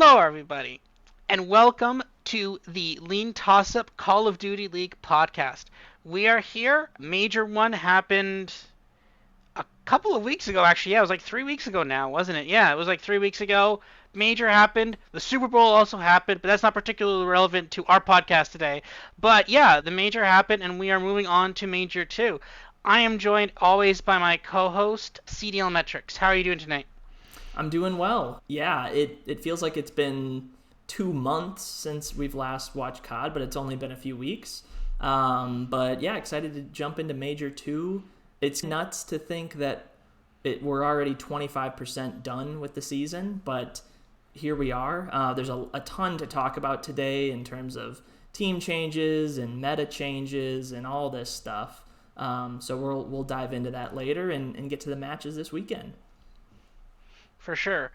Hello, everybody, and welcome to the LeanTossup Call of Duty League podcast. We are here. Major one happened a couple of weeks ago, actually. Yeah, it was like 3 weeks ago now, wasn't it? Yeah, it was like 3 weeks ago. Major happened. The Super Bowl also happened, but that's not particularly relevant to our podcast today. But yeah, the Major happened, and we are moving on to Major 2. I am joined always by my co-host, CDLMetrics. How are you doing tonight? I'm doing well. Yeah, it feels like it's been 2 months since we've last watched COD, but it's only been a few weeks. But yeah, excited to jump into Major 2. It's nuts to think that we're already 25% done with the season, but here we are. There's a ton to talk about today in terms of team changes and meta changes and all this stuff. So we'll dive into that later and get to the matches this weekend. For sure.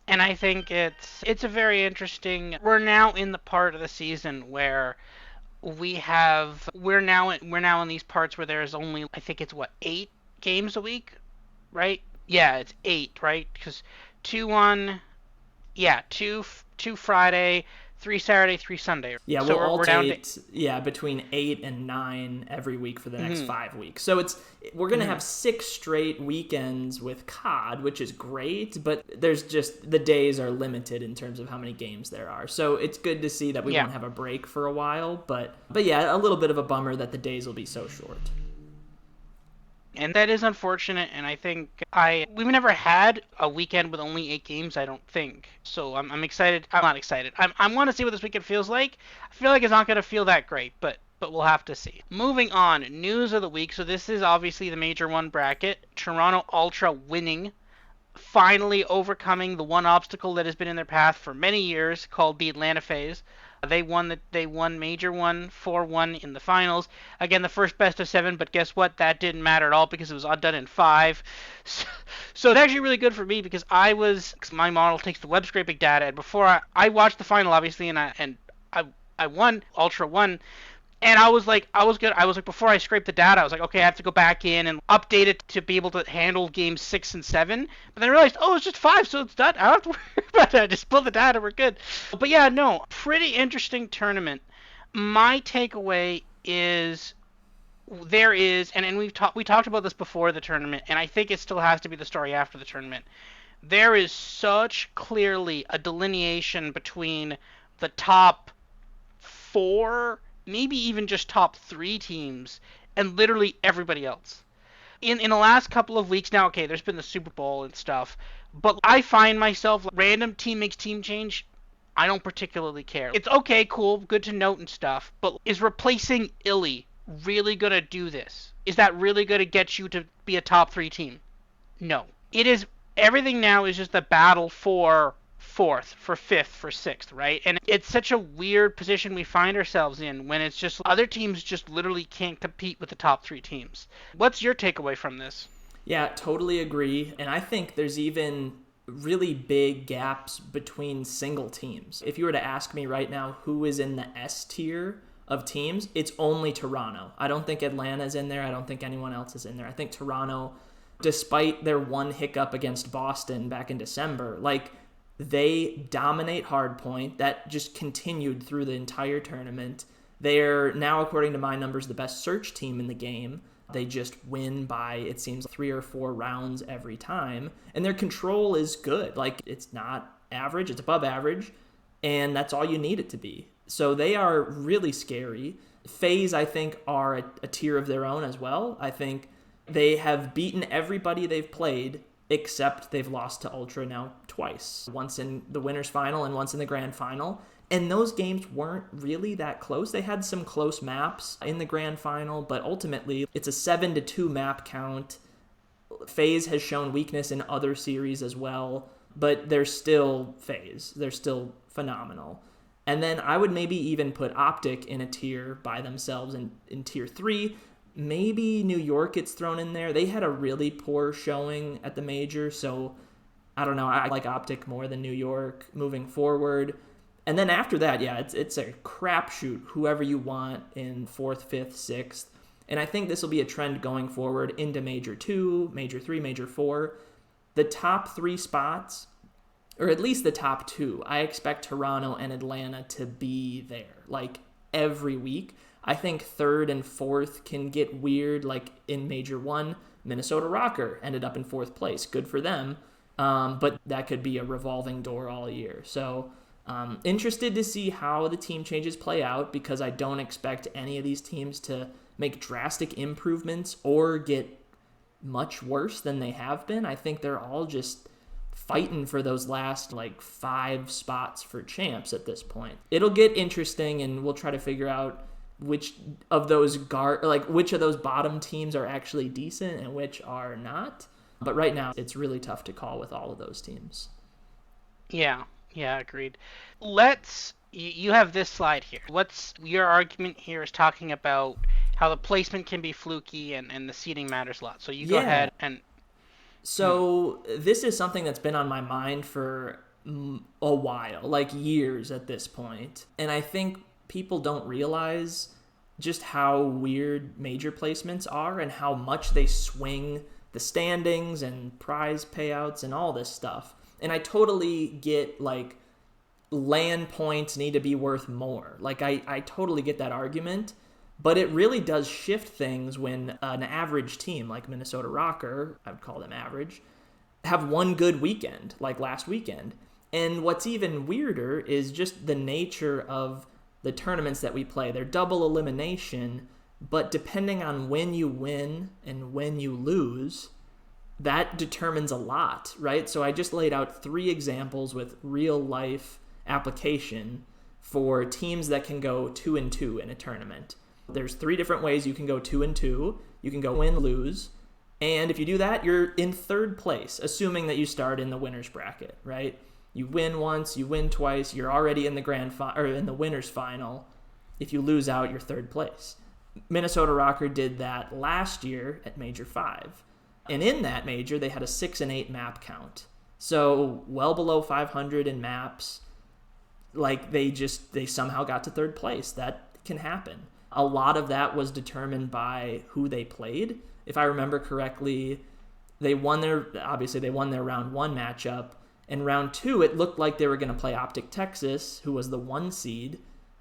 And I think it's a very interesting. We're now in the part of the season where we're now in these parts where there's only, I think it's what, 8 games a week, right? Yeah, it's 8, right? Because two on yeah, two Friday, 3 Saturday, 3 Sunday. Yeah, So we'll we're down to. alternate. Yeah, between 8 and 9 every week for the next Mhm, 5 weeks. So we're gonna mhm. have 6 straight weekends with COD, which is great. But there's just the days are limited in terms of how many games there are. So it's good to see that we Yeah. won't have a break for a while. But yeah, a little bit of a bummer that the days will be so short. And that is unfortunate, and I think we've never had a weekend with only 8 games, I don't think. So I'm excited. I'm not excited. I want to see what this weekend feels like. I feel like it's not going to feel that great, but we'll have to see. Moving on, news of the week. So this is obviously the Major 1 bracket. Toronto Ultra winning, finally overcoming the one obstacle that has been in their path for many years, called the Atlanta phase. They won Major 1 4-1 in the finals. Again, the first best of 7, but guess what? That didn't matter at all because it was all done in 5. So it's actually really good for me because my model takes the web scraping data, and before I watched the final obviously, and I won Ultra 1. And I was good. I was like, before I scraped the data, I was like, okay, I have to go back in and update it to be able to handle games 6 and 7. But then I realized, oh, it's just 5, so it's done. I don't have to worry about that. Just pull the data, we're good. But yeah, no, pretty interesting tournament. My takeaway is and we talked about this before the tournament, and I think it still has to be the story after the tournament. There is such clearly a delineation between the top 4, maybe even just top 3 teams, and literally everybody else. In the last couple of weeks now, okay, there's been the Super Bowl and stuff, but I find myself random team makes team change. I don't particularly care. It's okay, cool, good to note and stuff, but is replacing Illy really gonna do this? Is that really gonna get you to be a top 3 team? No. It is. Everything now is just a battle for fourth, for fifth, for sixth, right? And it's such a weird position we find ourselves in when it's just other teams just literally can't compete with the top 3 teams. What's your takeaway from this? Yeah, totally agree. And I think there's even really big gaps between single teams. If you were to ask me right now who is in the S tier of teams, it's only Toronto. I don't think Atlanta's in there. I don't think anyone else is in there. I think Toronto, despite their one hiccup against Boston back in December, they dominate hardpoint. That just continued through the entire tournament. They're now, according to my numbers, the best search team in the game. They just win by, it seems, 3 or 4 rounds every time. And their control is good. It's not average, it's above average. And that's all you need it to be. So they are really scary. FaZe, I think, are a tier of their own as well. I think they have beaten everybody they've played, except they've lost to Ultra now twice. Once in the winners final and once in the grand final. And those games weren't really that close. They had some close maps in the grand final, but ultimately it's a 7-2 map count. FaZe has shown weakness in other series as well, but they're still FaZe. They're still phenomenal. And then I would maybe even put Optic in a tier by themselves in tier 3. Maybe New York gets thrown in there. They had a really poor showing at the major, so I don't know. I like Optic more than New York moving forward. And then after that, yeah, it's a crapshoot, whoever you want in 4th, 5th, 6th. And I think this will be a trend going forward into Major 2, Major 3, Major 4. The top 3 spots or at least the top two. I expect Toronto and Atlanta to be there, like every week. I think third and fourth can get weird, like in Major One. Minnesota Rocker ended up in fourth place. Good for them. But that could be a revolving door all year. So, interested to see how the team changes play out because I don't expect any of these teams to make drastic improvements or get much worse than they have been. I think they're all just fighting for those last like 5 spots for champs at this point. It'll get interesting, and we'll try to figure out which of those which of those bottom teams are actually decent and which are not. But right now, it's really tough to call with all of those teams. Yeah, yeah, agreed. You have this slide here. What's your argument here is talking about how the placement can be fluky and the seating matters a lot. So you go Yeah. ahead and mm, So this is something that's been on my mind for a while, like years at this point. And I think people don't realize just how weird major placements are and how much they swing the standings and prize payouts and all this stuff. And I totally get like land points need to be worth more. Like I totally get that argument, but it really does shift things when an average team like Minnesota Rocker, I would call them average, have one good weekend like last weekend. And what's even weirder is just the nature of the tournaments that we play. They're double elimination, but depending on when you win and when you lose, that determines a lot, right? So I just laid out 3 examples with real life application for teams that can go 2-2 in a tournament. There's 3 different ways you can go 2-2. You can go win, lose, and if you do that, you're in third place, assuming that you start in the winner's bracket, right? You win once, you win twice, you're already in the or in the winner's final. If you lose out, you're third place. Minnesota Rocker did that last year at Major 5. And in that major, they had a 6 and 8 map count. So well below 500 in maps. Like they somehow got to third place. That can happen. A lot of that was determined by who they played. If I remember correctly, they won their round 1 matchup. In round 2, it looked like they were going to play Optic Texas, who was the 1 seed,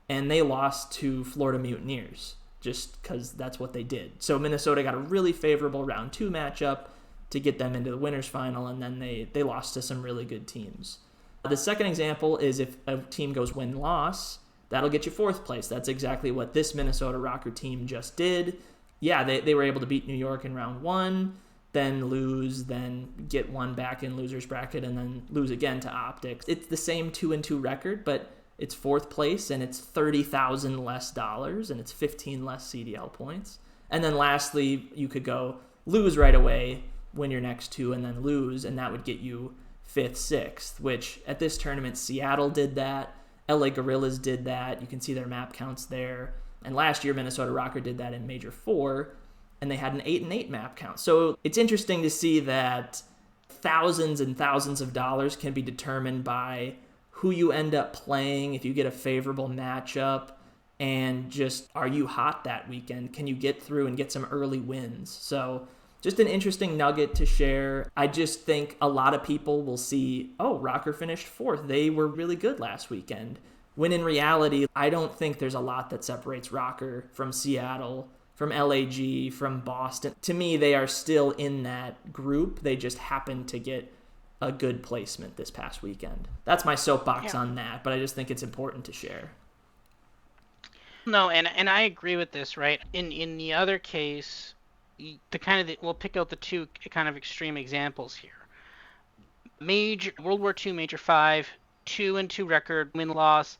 and they lost to Florida Mutineers just because that's what they did. So Minnesota got a really favorable round 2 matchup to get them into the winner's final, and then they lost to some really good teams. The second example is if a team goes win-loss, that'll get you 4th place. That's exactly what this Minnesota Rocker team just did. Yeah, they were able to beat New York in round 1, then lose, then get 1 back in loser's bracket, and then lose again to Optics. It's the same 2-2 record, but it's 4th place, and it's $30,000 less dollars, and it's 15 less CDL points. And then lastly, you could go lose right away, win your next 2, and then lose, and that would get you 5th, 6th, which at this tournament, Seattle did that. LA Gorillas did that. You can see their map counts there. And last year, Minnesota Rocker did that in Major 4, and they had an 8 and 8 map count. So it's interesting to see that thousands and thousands of dollars can be determined by who you end up playing, if you get a favorable matchup, and just are you hot that weekend? Can you get through and get some early wins? So just an interesting nugget to share. I just think a lot of people will see, oh, Rocker finished 4th. They were really good last weekend. When in reality, I don't think there's a lot that separates Rocker from Seattle, from LAG, from Boston. To me, they are still in that group. They just happen to get a good placement this past weekend. That's my soapbox yeah. on that, but I just think it's important to share. No, and I agree with this, right? In the other case, we'll pick out the 2 kind of extreme examples here. Major World War II Major 5, 2-2 record, win loss.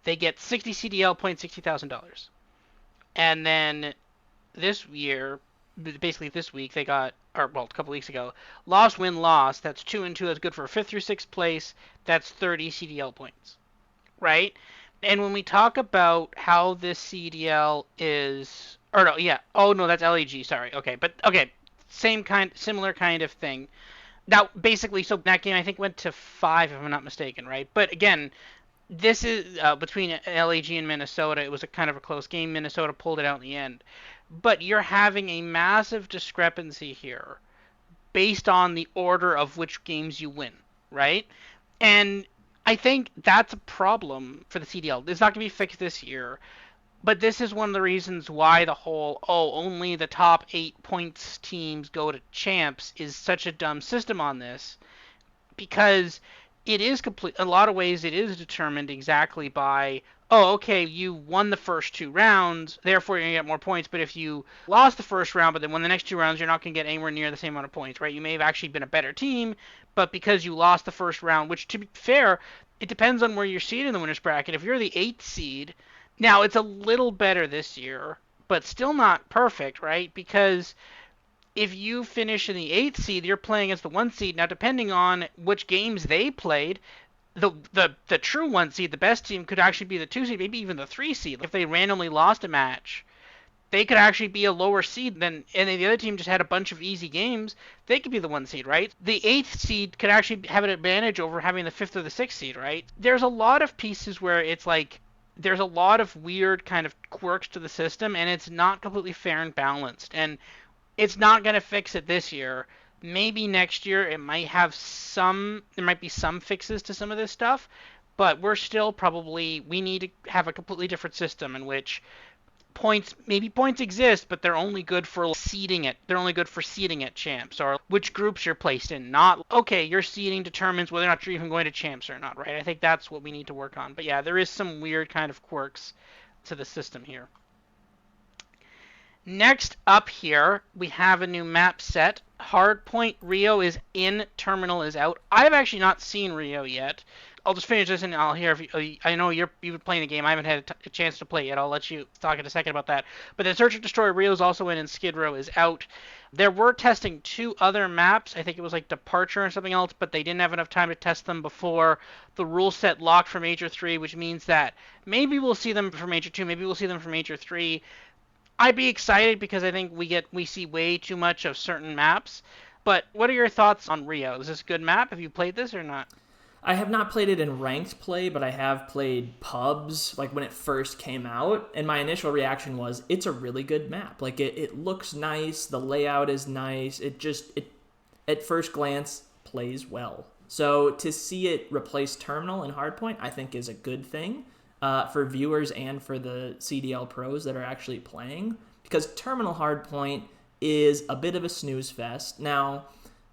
They get 60 CDL points, $60,000. And then this year, basically this week, they got, or well, a couple weeks ago, loss, win, loss. That's 2-2. That's good for 5th through 6th place. That's 30 CDL points, right? And when we talk about how this CDL is, or no, yeah, oh no, that's LAG. Sorry, okay, but okay, similar kind of thing. Now, basically, so that game I think went to 5, if I'm not mistaken, right? But again, this is between LAG and Minnesota. It was a kind of a close game. Minnesota pulled it out in the end. But you're having a massive discrepancy here based on the order of which games you win, right? And I think that's a problem for the CDL. It's not going to be fixed this year. But this is one of the reasons why the whole, oh, only the top 8 points teams go to champs is such a dumb system on this. Because it is complete, in a lot of ways, it is determined exactly by, oh, okay, you won the first 2 rounds, therefore you're going to get more points. But if you lost the first round, but then won the next 2 rounds, you're not going to get anywhere near the same amount of points, right? You may have actually been a better team, but because you lost the first round, which to be fair, it depends on where you're seated in the winners bracket. If you're the 8th seed, now it's a little better this year, but still not perfect, right? Because if you finish in the 8th seed, you're playing as the 1 seed. Now, depending on which games they played, the true 1 seed, the best team, could actually be the 2 seed, maybe even the 3 seed. If they randomly lost a match, they could actually be a lower seed than, and the other team just had a bunch of easy games. They could be the 1 seed, right? The 8th seed could actually have an advantage over having the 5th or the 6th seed, right? There's a lot of pieces where it's like there's a lot of weird kind of quirks to the system, and it's not completely fair and balanced. And it's not going to fix it this year. Maybe next year it might have some, there might be some fixes to some of this stuff, but we're still probably, we need to have a completely different system in which points, maybe points exist, but they're only good for seeding it. They're only good for seeding at champs, or which groups you're placed in. Not, okay, your seeding determines whether or not you're even going to champs or not, right? I think that's what we need to work on. But yeah, there is some weird kind of quirks to the system here. Next up here, we have a new map set. Hardpoint Rio is in, Terminal is out. I've actually not seen Rio yet. I'll just finish this and I'll hear if I know you've been playing the game. I haven't had a chance to play it yet. I'll let you talk in a second about that. But then Search and Destroy Rio is also in and Skid Row is out. There were testing 2 other maps. I think it was like Departure and something else, but they didn't have enough time to test them before the rule set locked for Major 3, which means that maybe we'll see them for Major 2, maybe we'll see them for Major 3. I'd be excited because I think we see way too much of certain maps. But what are your thoughts on Rio? Is this a good map? Have you played this or not? I have not played it in ranked play, but I have played pubs like when it first came out, and my initial reaction was it's a really good map. Like it looks nice, the layout is nice. It at first glance plays well. So to see it replace Terminal and Hardpoint, I think is a good thing for viewers and for the CDL pros that are actually playing, because Terminal Hardpoint is a bit of a snooze fest. Now,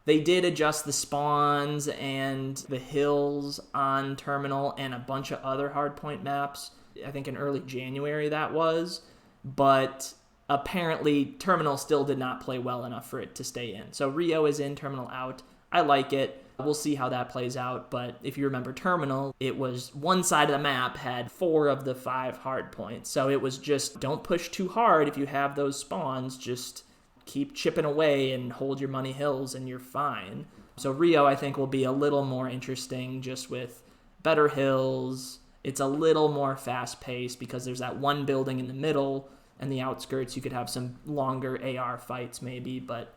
they did adjust the spawns and the hills on Terminal and a bunch of other Hardpoint maps. I think in early January that was. But apparently Terminal still did not play well enough for it to stay in. So Rio is in, Terminal out. I like it. We'll see how that plays out. But if you remember Terminal, it was one side of the map had 4 of the 5 hard points. So it was just don't push too hard if you have those spawns. Just keep chipping away and hold your money hills and you're fine. So Rio, I think, will be a little more interesting just with better hills. It's a little more fast-paced because there's that one building in the middle and the outskirts. You could have some longer AR fights maybe, but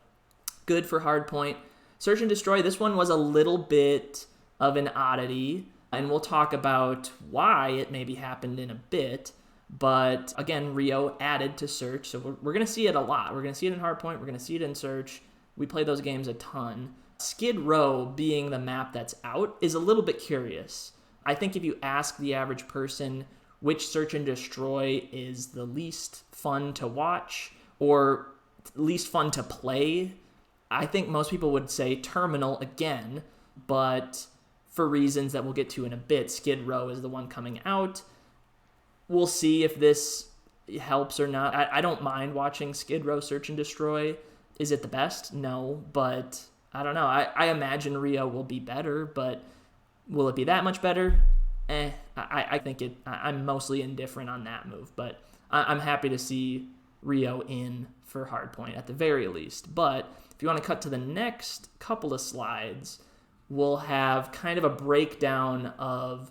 good for Hardpoint. Search and Destroy, this one was a little bit of an oddity, and we'll talk about why it maybe happened in a bit. But again, Rio added to Search, so we're going to see it a lot. We're going to see it in Hardpoint, we're going to see it in Search. We play those games a ton. Skid Row, being the map that's out, is a little bit curious. I think if you ask the average person which Search and Destroy is the least fun to watch or least fun to play, I think most people would say Terminal again, but for reasons that we'll get to in a bit, Skid Row is the one coming out. We'll see if this helps or not. I don't mind watching Skid Row Search and Destroy. Is it the best? No, but I don't know. I imagine Rio will be better, but will it be that much better? I think I'm mostly indifferent on that move, but I'm happy to see Rio in for Hardpoint at the very least. But if you want to cut to the next couple of slides, we'll have kind of a breakdown of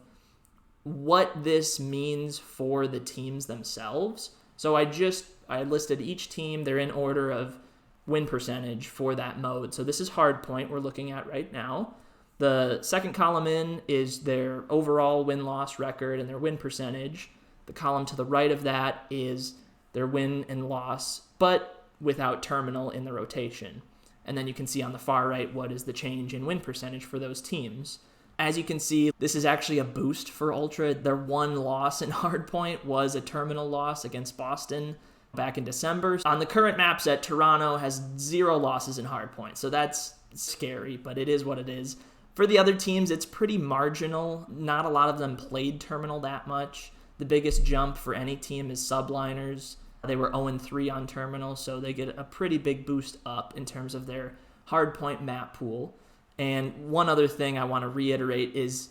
what this means for the teams themselves. So I listed each team. They're in order of win percentage for that mode. So this is Hardpoint we're looking at right now. The second column in is their overall win-loss record and their win percentage. The column to the right of that is their win and loss, but without Terminal in the rotation. And then you can see on the far right what is the change in win percentage for those teams. As you can see, this is actually a boost for Ultra. Their one loss in Hardpoint was a terminal loss against Boston back in December. On the current map set, Toronto has 0 losses in Hardpoint, so that's scary, but it is what it is. For the other teams, it's pretty marginal. Not a lot of them played terminal that much. The biggest jump for any team is Subliners. They were 0-3 on terminal, so they get a pretty big boost up in terms of their hardpoint map pool. And one other thing I want to reiterate is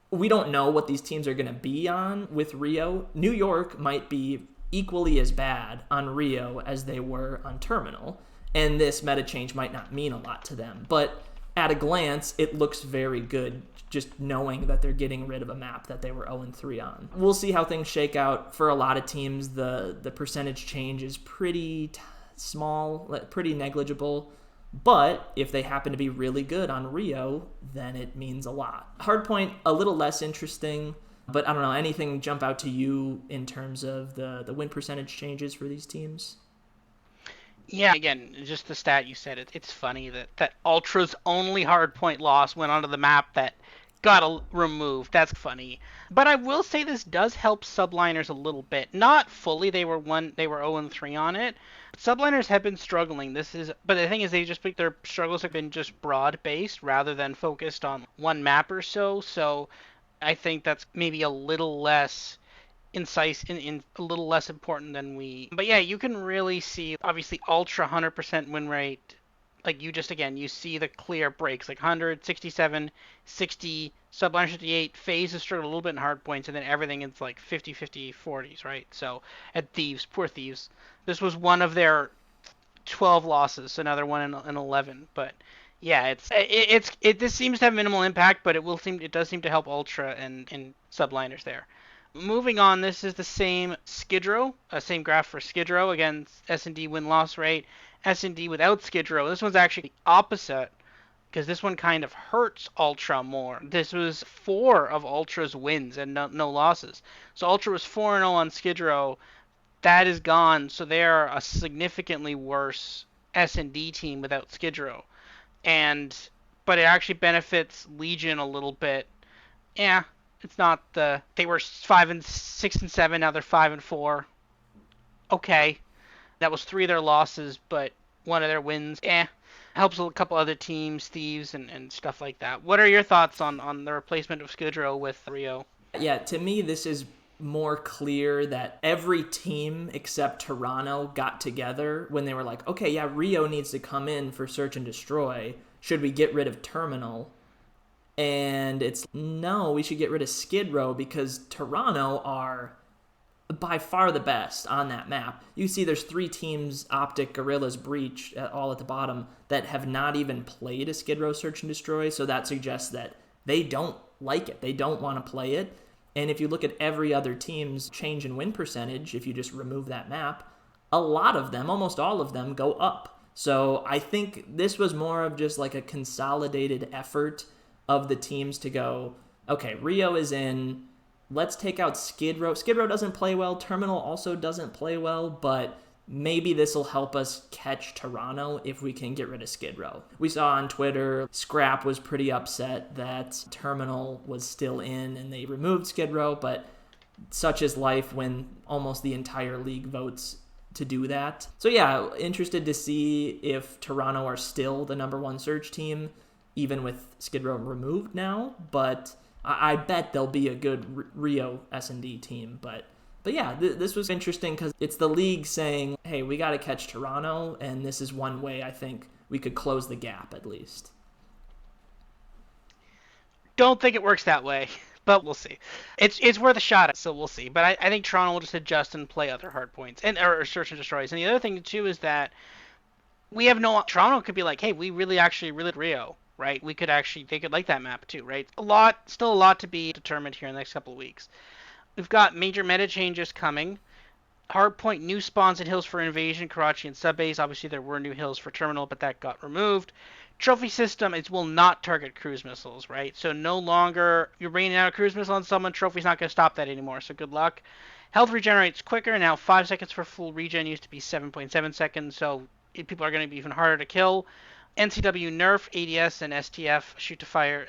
we don't know what these teams are going to be on with Rio. New York might be equally as bad on Rio as they were on terminal, and this meta change might not mean a lot to them. But at a glance, it looks very good just knowing that they're getting rid of a map that they were 0-3 on. We'll see how things shake out. For a lot of teams, the percentage change is pretty small, pretty negligible. But if they happen to be really good on Rio, then it means a lot. Hardpoint, a little less interesting, but I don't know, anything jump out to you in terms of the win percentage changes for these teams? Yeah, again, just the stat you said, it's funny that Ultra's only hardpoint loss went onto the map that got removed. That's funny. But I will say this does help Subliners a little bit. Not fully, they were 0-3 on it. Subliners have been struggling. But the thing is, their struggles have been just broad based rather than focused on one map or so. So I think that's maybe a little less incisive, in a little less important than we. But yeah, you can really see obviously ultra 100% win rate. Like you see the clear breaks like 100, 67, 60, Sublime 58, Phase has struggled a little bit in hard points, and then everything is like 50, 50, 40s, right? So at Thieves, poor Thieves. This was one of their 12 losses, another one in 11. But yeah, this seems to have minimal impact, but it does seem to help Ultra and Subliners there. Moving on, this is the same Skid Row, same graph for Skid Row. Again, S&D win-loss rate, S&D without Skid Row. This one's actually the opposite because this one kind of hurts Ultra more. This was 4 of Ultra's wins and no losses. So Ultra was 4-0 on Skid Row. That is gone, so they are a significantly worse S&D team without Skid Row. But it actually benefits Legion a little bit. Yeah, it's not they were 5-6-7, now they're 5-4. Okay, that was 3 of their losses, but 1 of their wins. Helps a couple other teams, Thieves and stuff like that. What are your thoughts on the replacement of Skid Row with Rio? Yeah, to me, this is more clear that every team except Toronto got together when they were like, okay, yeah, Rio needs to come in for Search and Destroy. Should we get rid of Terminal? And it's, no, we should get rid of Skid Row because Toronto are by far the best on that map. You see there's 3 teams, Optic, Gorillas, Breach, all at the bottom, that have not even played a Skid Row Search and Destroy, so that suggests that they don't like it. They don't want to play it. And if you look at every other team's change in win percentage, if you just remove that map, a lot of them, almost all of them, go up. So I think this was more of just like a consolidated effort of the teams to go, okay, Rio is in, let's take out Skid Row. Skid Row doesn't play well. Terminal also doesn't play well, but maybe this will help us catch Toronto if we can get rid of Skid Row. We saw on Twitter, Scrap was pretty upset that Terminal was still in and they removed Skid Row, but such is life when almost the entire league votes to do that. So yeah, interested to see if Toronto are still the number 1 search team, even with Skid Row removed now, but I bet they'll be a good Rio S&D team. But yeah, this was interesting because it's the league saying, hey, we got to catch Toronto, and this is one way I think we could close the gap at least. Don't think it works that way, but we'll see. It's worth a shot, so we'll see. But I think Toronto will just adjust and play other hard points or search and destroys. And the other thing too is that we have no Toronto could be like, hey, we really Rio, right? They could like that map too, right? Still a lot to be determined here in the next couple of weeks. We've got major meta changes coming. Hardpoint new spawns and hills for Invasion, Karachi, and Subbase. Obviously, there were new hills for Terminal, but that got removed. Trophy system, it will not target cruise missiles, right? So no longer you're bringing out a cruise missile on someone, trophy's not going to stop that anymore, so good luck. Health regenerates quicker, now 5 seconds for full regen, used to be 7.7 seconds, so people are going to be even harder to kill. NCW Nerf, ADS, and STF shoot to fire.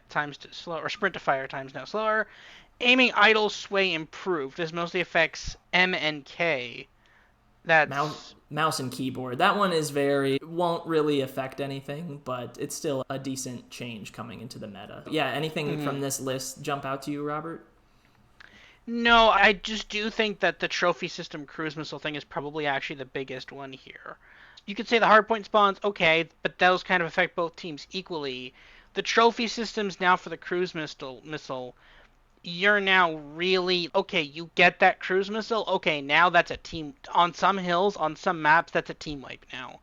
Times to slow or sprint to fire times now slower. Aiming idle sway improved. This mostly affects M and K. Mouse, That's mouse and keyboard. That one is very, won't really affect anything, but it's still a decent change coming into the meta. Yeah, anything from mhm. this list jump out to you, Robert? No, I just do think that the trophy system cruise missile thing is probably actually the biggest one here. You could say the hardpoint spawns, okay, but those kind of affect both teams equally. The trophy systems now for the cruise missile, you're now really okay. You get that cruise missile. Okay, now that's a team on some hills, on some maps. That's a team wipe now,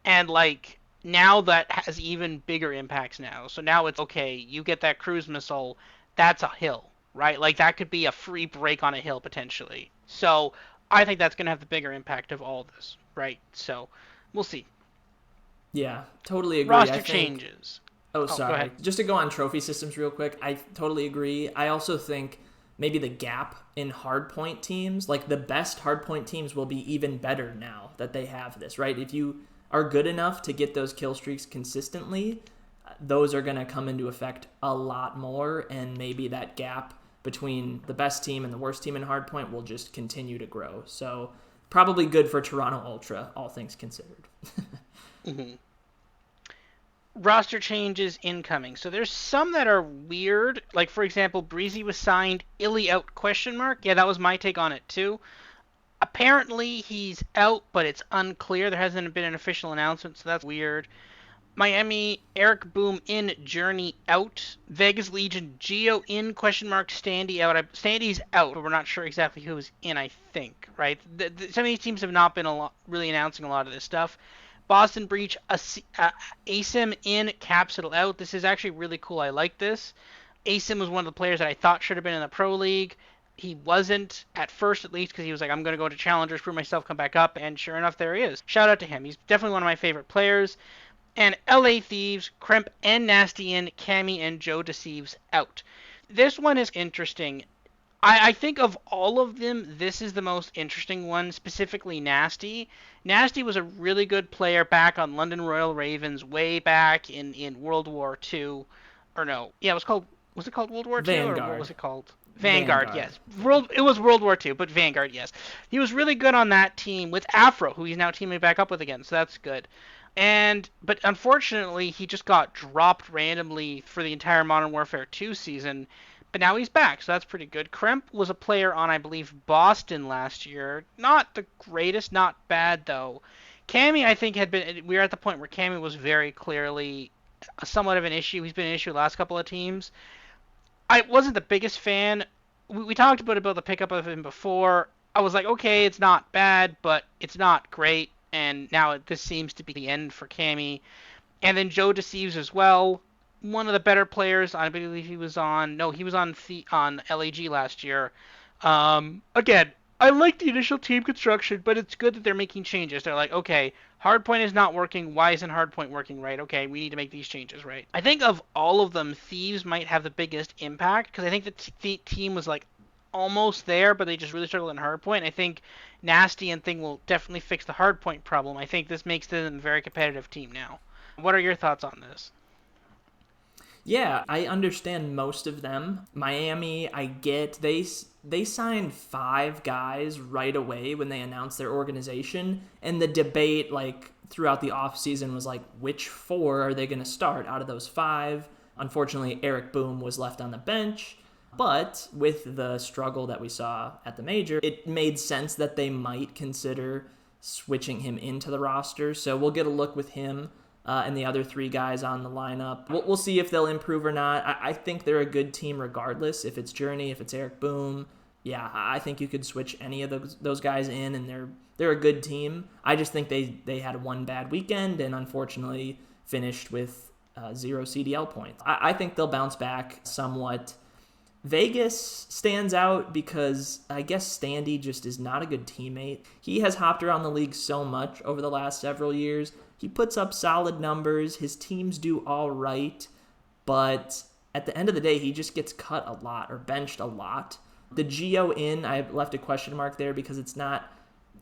and like now that has even bigger impacts now. So now it's okay. You get that cruise missile. That's a hill, right? Like that could be a free break on a hill potentially. So I think that's gonna have the bigger impact of all this, right? So we'll see. Yeah, totally agree. I Roster think changes. Oh, Oh, go sorry. ahead. Just to go on trophy systems real quick, I totally agree. I also think maybe the gap in hardpoint teams, like the best hardpoint teams, will be even better now that they have this, right? If you are good enough to get those kill streaks consistently, those are going to come into effect a lot more, and maybe that gap between the best team and the worst team in hardpoint will just continue to grow. So, probably good for Toronto Ultra, all things considered. Hmm. Roster changes incoming. So there's some that are weird. Like for example, Breezy was signed, Illy out question mark. Yeah, that was my take on it too. Apparently he's out, but it's unclear. There hasn't been an official announcement, so that's weird. Miami, Eric Boom in, Journey out. Vegas Legion, Geo in question mark, Standy out. Standy's out, but we're not sure exactly who's in. I think right. Some of these teams have not been really announcing a lot of this stuff. Boston Breach, ASIM in, Capsule out. This is actually really cool. I like this. ASIM was one of the players that I thought should have been in the Pro League. He wasn't at first, at least, because he was like, I'm going to go to Challengers, prove myself, come back up, and sure enough, there he is. Shout out to him. He's definitely one of my favorite players. And LA Thieves, Kremp and Nasty in, Cammy and Joe Deceives out. This one is interesting. I think of all of them, this is the most interesting one, specifically Nasty. Nasty was a really good player back on London Royal Ravens way back in World War II. Or no, yeah, was it called World War II or what Vanguard. was it called? Vanguard, Vanguard. yes. It was World War II, but Vanguard, yes. He was really good on that team with Afro, who he's now teaming back up with again, so that's good. But unfortunately, he just got dropped randomly for the entire Modern Warfare 2 season, but now he's back, so that's pretty good. Kremp was a player on, I believe, Boston last year. Not the greatest, not bad though. Cammy, I think, we were at the point where Cammy was very clearly somewhat of an issue. He's been an issue the last couple of teams. I wasn't the biggest fan. We talked about the pickup of him before. I was like, okay, it's not bad, but it's not great. And now this seems to be the end for Cammy. And then Joe Deceives as well. One of the better players. I believe he was on. No, he was on LAG last year. Again, I like the initial team construction, but it's good that they're making changes. They're like, okay, hardpoint is not working. Why isn't hardpoint working right? Okay, we need to make these changes, right? I think of all of them, Thieves might have the biggest impact because I think the team was like almost there, but they just really struggled in hardpoint. I think Nasty and Thing will definitely fix the hardpoint problem. I think this makes them a very competitive team now. What are your thoughts on this? Yeah, I understand most of them. Miami, I get they signed 5 guys right away when they announced their organization, and the debate like throughout the offseason was like which 4 are they going to start out of those 5? Unfortunately, Eric Boom was left on the bench. But with the struggle that we saw at the major, it made sense that they might consider switching him into the roster. So we'll get a look with him and the other 3 guys on the lineup. We'll see if they'll improve or not. I think they're a good team regardless. If it's Journey, if it's Eric Boom, yeah, I think you could switch any of those guys in, and they're a good team. I just think they had one bad weekend and unfortunately finished with 0 CDL points. I think they'll bounce back somewhat. Vegas stands out because I guess Standy just is not a good teammate. He has hopped around the league so much over the last several years. He puts up solid numbers. His teams do all right. But at the end of the day, he just gets cut a lot or benched a lot. The Geo in, I left a question mark there because it's not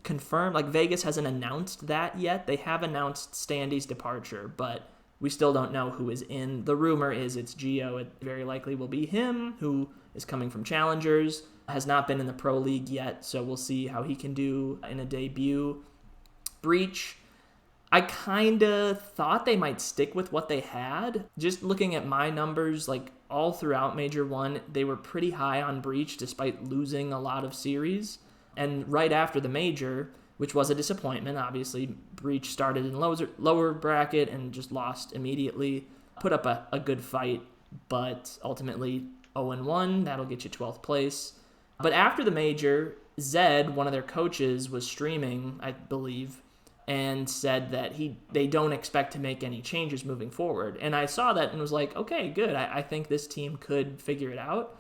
confirmed. Like Vegas hasn't announced that yet. They have announced Standy's departure, but we still don't know who is in. The rumor is it's Gio. It very likely will be him, who is coming from Challengers, has not been in the Pro League yet, so we'll see how he can do in a debut. Breach, I kind of thought they might stick with what they had. Just looking at my numbers, like all throughout Major 1, they were pretty high on Breach despite losing a lot of series. And right after the Major, which was a disappointment, obviously, Breach started in lower bracket and just lost immediately. Put up a good fight, but ultimately 0-1, that'll get you 12th place. But after the Major, Zed, one of their coaches, was streaming, I believe, and said that they don't expect to make any changes moving forward. And I saw that and was like, okay, good. I think this team could figure it out.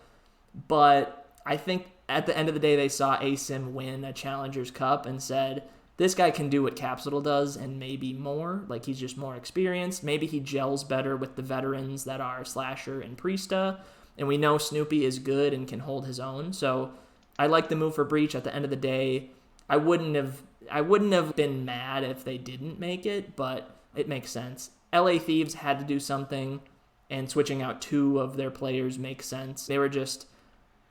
But I think at the end of the day, they saw ASIM win a Challengers Cup and said, this guy can do what Capsule does and maybe more. Like, he's just more experienced. Maybe he gels better with the veterans that are Slasher and Priesta. And we know Snoopy is good and can hold his own. So I like the move for Breach. At the end of the day, I wouldn't have been mad if they didn't make it, but it makes sense. LA Thieves had to do something, and switching out 2 of their players makes sense. They were just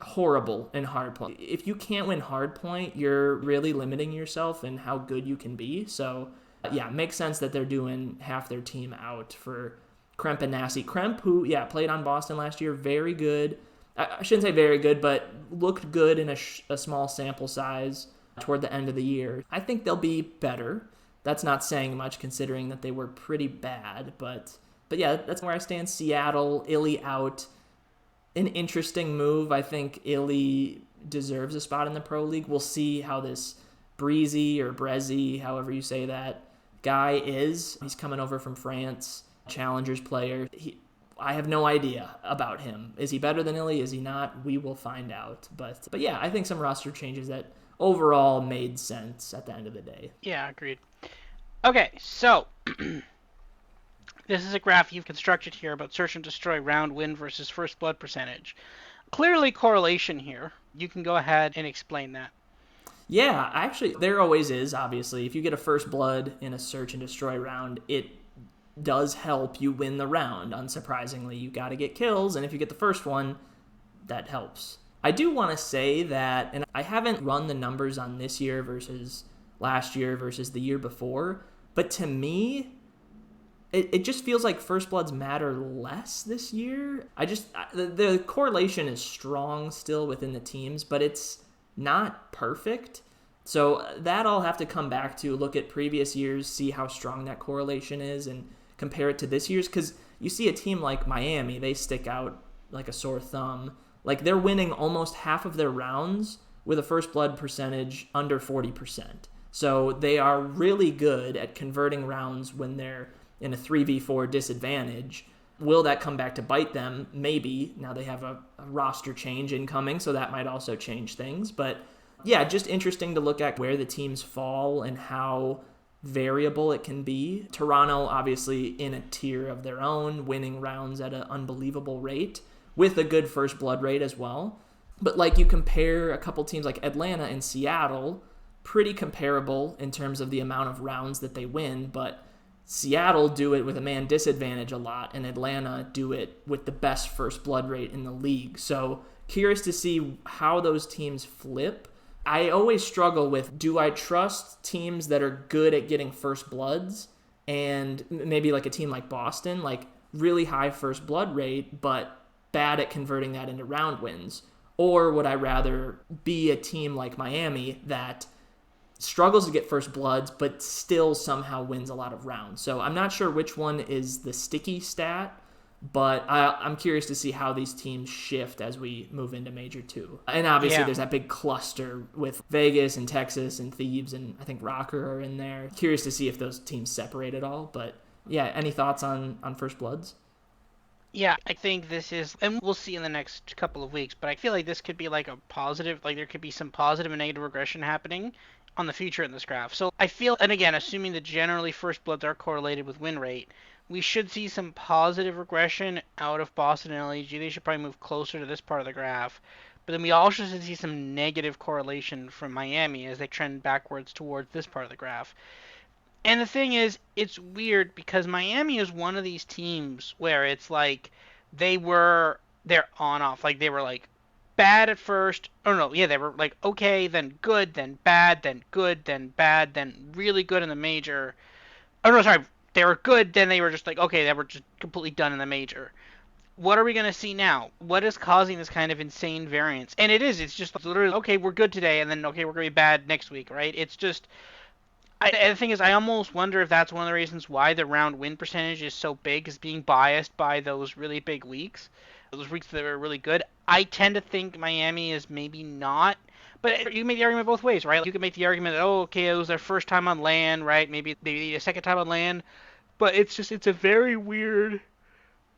horrible in hardpoint. If you can't win hardpoint, you're really limiting yourself in how good you can be. So, yeah, it makes sense that they're doing half their team out for Kremp and Nasty. Kremp, who, played on Boston last year, very good. I shouldn't say very good, but looked good in a small sample size toward the end of the year. I think they'll be better. That's not saying much considering that they were pretty bad, but yeah, that's where I stand. Seattle, Illy out. An interesting move. I think Illy deserves a spot in the Pro League. We'll see how this Breezy or Brezzy, however you say that, guy is. He's coming over from France, Challengers player. I have no idea about him. Is he better than Illy? Is he not? We will find out. But yeah, I think some roster changes that overall made sense at the end of the day. Yeah, agreed. Okay, so this is a graph you've constructed here about search and destroy round win versus first blood percentage. Clearly correlation here. You can go ahead and explain that. Yeah, actually, there always is, obviously. If you get a first blood in a search and destroy round, it does help you win the round. Unsurprisingly, you got to get kills, and if you get the first one, that helps. I do want to say that, and I haven't run the numbers on this year versus last year versus the year before, but to me, it just feels like first bloods matter less this year. The correlation is strong still within the teams, but it's not perfect. So that I'll have to come back to, look at previous years, see how strong that correlation is, and compare it to this year's. Because you see a team like Miami, they stick out like a sore thumb. Like, they're winning almost half of their rounds with a first blood percentage under 40%. So they are really good at converting rounds when they're in a 3v4 disadvantage. Will that come back to bite them? Maybe. Now they have a roster change incoming, so that might also change things. But yeah, just interesting to look at where the teams fall and how variable it can be. Toronto, obviously, in a tier of their own, winning rounds at an unbelievable rate, with a good first blood rate as well. But like, you compare a couple teams like Atlanta and Seattle, pretty comparable in terms of the amount of rounds that they win, but Seattle do it with a man disadvantage a lot, and Atlanta do it with the best first blood rate in the league. So curious to see how those teams flip. I always struggle with, do I trust teams that are good at getting first bloods, and maybe like a team like Boston, like really high first blood rate, but bad at converting that into round wins? Or would I rather be a team like Miami that struggles to get first bloods, but still somehow wins a lot of rounds? So I'm not sure which one is the sticky stat, but I'm curious to see how these teams shift as we move into Major 2. And obviously there's that big cluster with Vegas and Texas and Thieves, and I think Rocker are in there. Curious to see if those teams separate at all. But yeah, any thoughts on First Bloods? Yeah, I think this is, and we'll see in the next couple of weeks, but I feel like this could be like a positive, like there could be some positive and negative regression happening on the future in this graph. So I feel, and again, assuming that generally first bloods are correlated with win rate, we should see some positive regression out of Boston and LAG. They should probably move closer to this part of the graph. But then we also see some negative correlation from Miami as they trend backwards towards this part of the graph. And the thing is, it's weird because Miami is one of these teams where it's like they're on off. Like they were like bad at first. Oh no, yeah, they were like okay, then good, then bad, then good, then bad, then really good in the major. Oh no, sorry, they were good, then they were just like okay, they were just completely done in the major. What are we going to see now? What is causing this kind of insane variance? And it's just literally okay, we're good today, and then okay, we're going to be bad next week, right? It's just the thing is, I almost wonder if that's one of the reasons why the round win percentage is so big, is being biased by those really big weeks, those weeks that were really good. I tend to think Miami is maybe not, but you can make the argument both ways, right? You can make the argument that oh, okay, it was their first time on land, right? Maybe a second time on land, but it's a very weird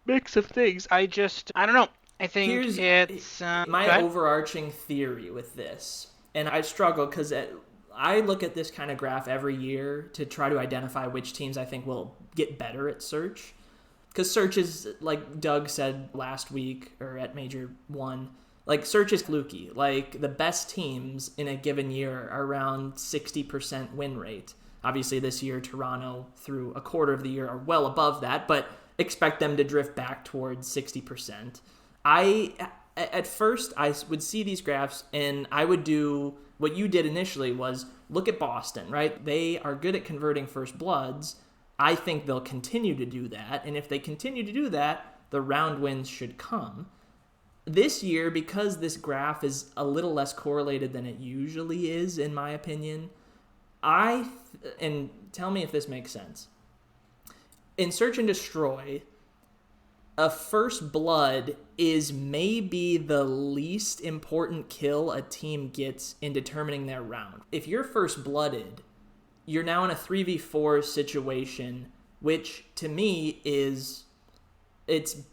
mix of things. I don't know. I think Here's it's go my ahead. overarching theory with this, and I struggle because I look at this kind of graph every year to try to identify which teams I think will get better at search. Because search is, like Doug said last week or at Major 1, like search is fluky. Like the best teams in a given year are around 60% win rate. Obviously, this year, Toronto through a quarter of the year are well above that, but expect them to drift back towards 60%. I at first I would see these graphs and I would do what you did initially was look at Boston, right? They are good at converting first bloods. I think they'll continue to do that, and if they continue to do that, the round wins should come. This year, because this graph is a little less correlated than it usually is, in my opinion, and tell me if this makes sense. In Search and Destroy, a first blood is maybe the least important kill a team gets in determining their round. If you're first blooded, you're now in a 3v4 situation, which to me it's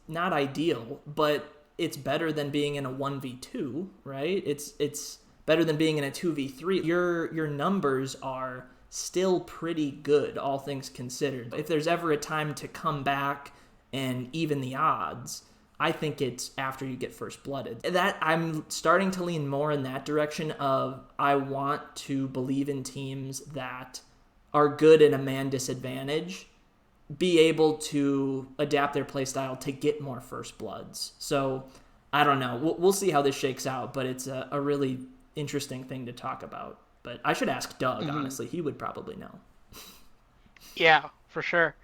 not ideal, but it's better than being in a 1v2, right? It's better than being in a 2v3. Your numbers are still pretty good, all things considered. If there's ever a time to come back and even the odds, I think it's after you get first blooded. That I'm starting to lean more in that direction of I want to believe in teams that are good in a man disadvantage, be able to adapt their playstyle to get more first bloods. So I don't know. We'll see how this shakes out, but it's a really interesting thing to talk about. But I should ask Doug, Mm-hmm. honestly. He would probably know. Yeah, for sure.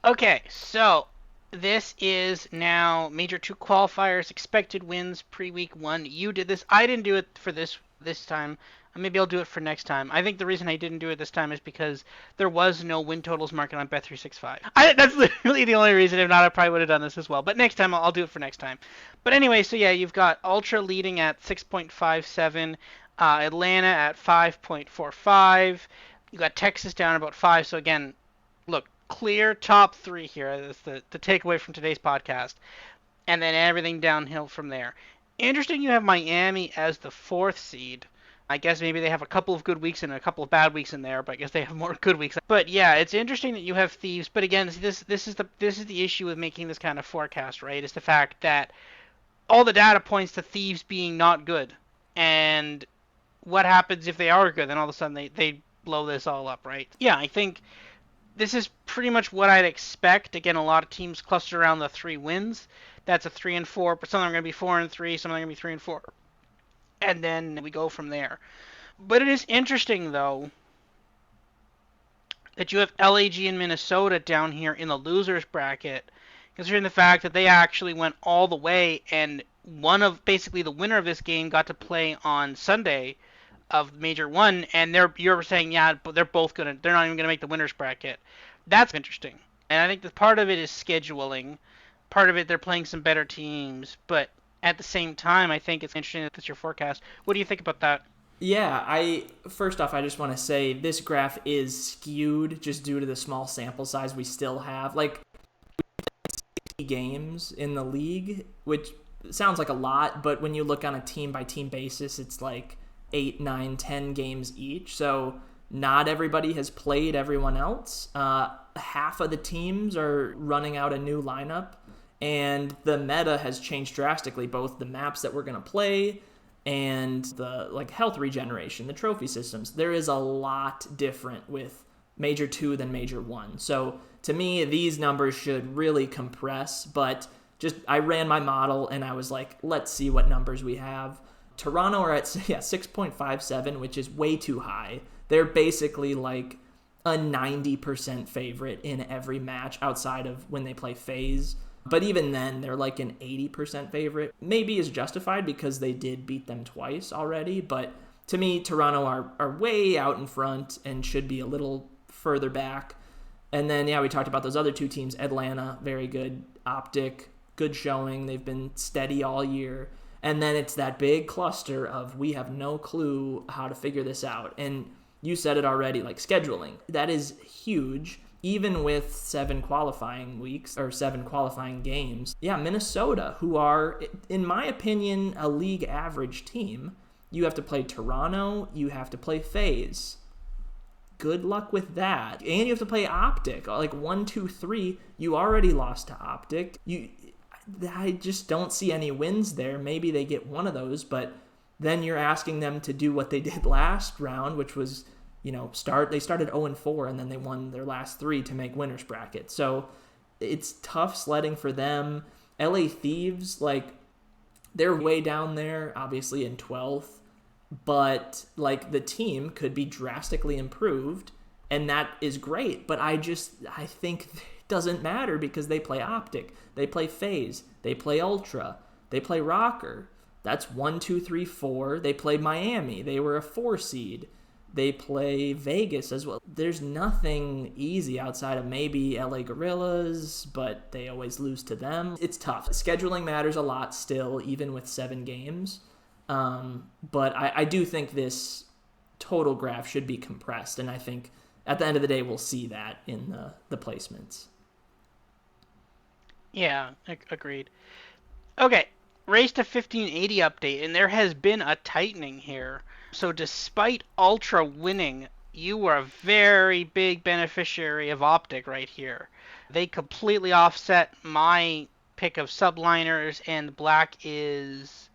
Okay, so this is now Major 2 qualifiers, expected wins pre-week 1. You did this. I didn't do it for this time. Maybe I'll do it for next time. I think the reason I didn't do it this time is because there was no win totals market on Bet365. That's literally the only reason. If not, I probably would have done this as well. But next time, I'll do it for next time. But anyway, so yeah, you've got Ultra leading at 6.57, Atlanta at 5.45. You got Texas down about 5. So again, look, clear top 3 here. That's the takeaway from today's podcast. And then everything downhill from there. Interesting you have Miami as the 4th seed. I guess maybe they have a couple of good weeks and a couple of bad weeks in there, but I guess they have more good weeks. But yeah, it's interesting that you have Thieves. But again, this is the issue with making this kind of forecast, right? Is the fact that all the data points to Thieves being not good. And what happens if they are good? Then all of a sudden they blow this all up, right? Yeah, I think this is pretty much what I'd expect. Again, a lot of teams cluster around the 3 wins. That's a 3 and 4, but some of them are going to be 4 and 3, some of them are going to be 3 and 4. And then we go from there. But it is interesting, though, that you have LAG and Minnesota down here in the losers bracket, considering the fact that they actually went all the way, and basically the winner of this game got to play on Sunday of Major 1, and you're saying, yeah, but they're not even gonna make the winners bracket. That's interesting. And I think that part of it is scheduling. Part of it, they're playing some better teams, but at the same time, I think it's interesting that that's your forecast. What do you think about that? Yeah, first off, I just want to say this graph is skewed just due to the small sample size we still have. Like 60 games in the league, which sounds like a lot, but when you look on a team by team basis, it's like 8, 9, 10 games each. So not everybody has played everyone else. Half of the teams are running out a new lineup, and the meta has changed drastically. Both the maps that we're going to play, and the like health regeneration, the trophy systems. There is a lot different with Major 2 than Major 1. So to me, these numbers should really compress, but just I ran my model and I was like, let's see what numbers we have. Toronto are at 6.57, which is way too high. They're basically like a 90% favorite in every match outside of when they play phase. But even then, they're like an 80% favorite. Maybe is justified because they did beat them twice already. But to me, Toronto are way out in front and should be a little further back. And then, yeah, we talked about those other two teams. Atlanta, very good. Optic, good showing. They've been steady all year. And then it's that big cluster of we have no clue how to figure this out. And you said it already, like scheduling. That is huge, even with 7 qualifying weeks or 7 qualifying games. Yeah, Minnesota, who are, in my opinion, a league average team. You have to play Toronto. You have to play FaZe. Good luck with that. And you have to play Optic. Like 1, 2, 3, you already lost to Optic. I just don't see any wins there. Maybe they get one of those, but then you're asking them to do what they did last round, which was, they started 0-4 and then they won their last 3 to make winners bracket. So it's tough sledding for them. LA Thieves, like, they're way down there, obviously in 12th, but like the team could be drastically improved, and that is great. But I think it doesn't matter because they play Optic, they play FaZe, they play Ultra, they play Rocker. That's 1, 2, 3, 4. They play Miami. They were a 4 seed. They play Vegas as well. There's nothing easy outside of maybe LA Gorillas, but they always lose to them. It's tough. Scheduling matters a lot still, even with 7 games. But I do think this total graph should be compressed, and I think at the end of the day we'll see that in the placements. Yeah, agreed. Okay, race to 1580 update, and there has been a tightening here. So despite Ultra winning, you were a very big beneficiary of Optic right here. They completely offset my pick of subliners, and Black is...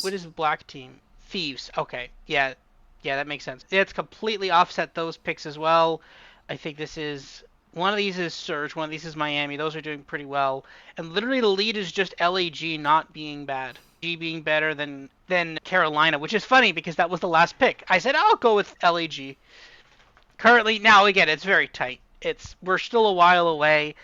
What is the Black team? Thieves. Okay, yeah, that makes sense. It's completely offset those picks as well. I think this is... One of these is Surge, one of these is Miami. Those are doing pretty well. And literally the lead is just LAG not being bad. G being better than Carolina, which is funny because that was the last pick. I said I'll go with LAG. Currently, now again, it's very tight. We're still a while away.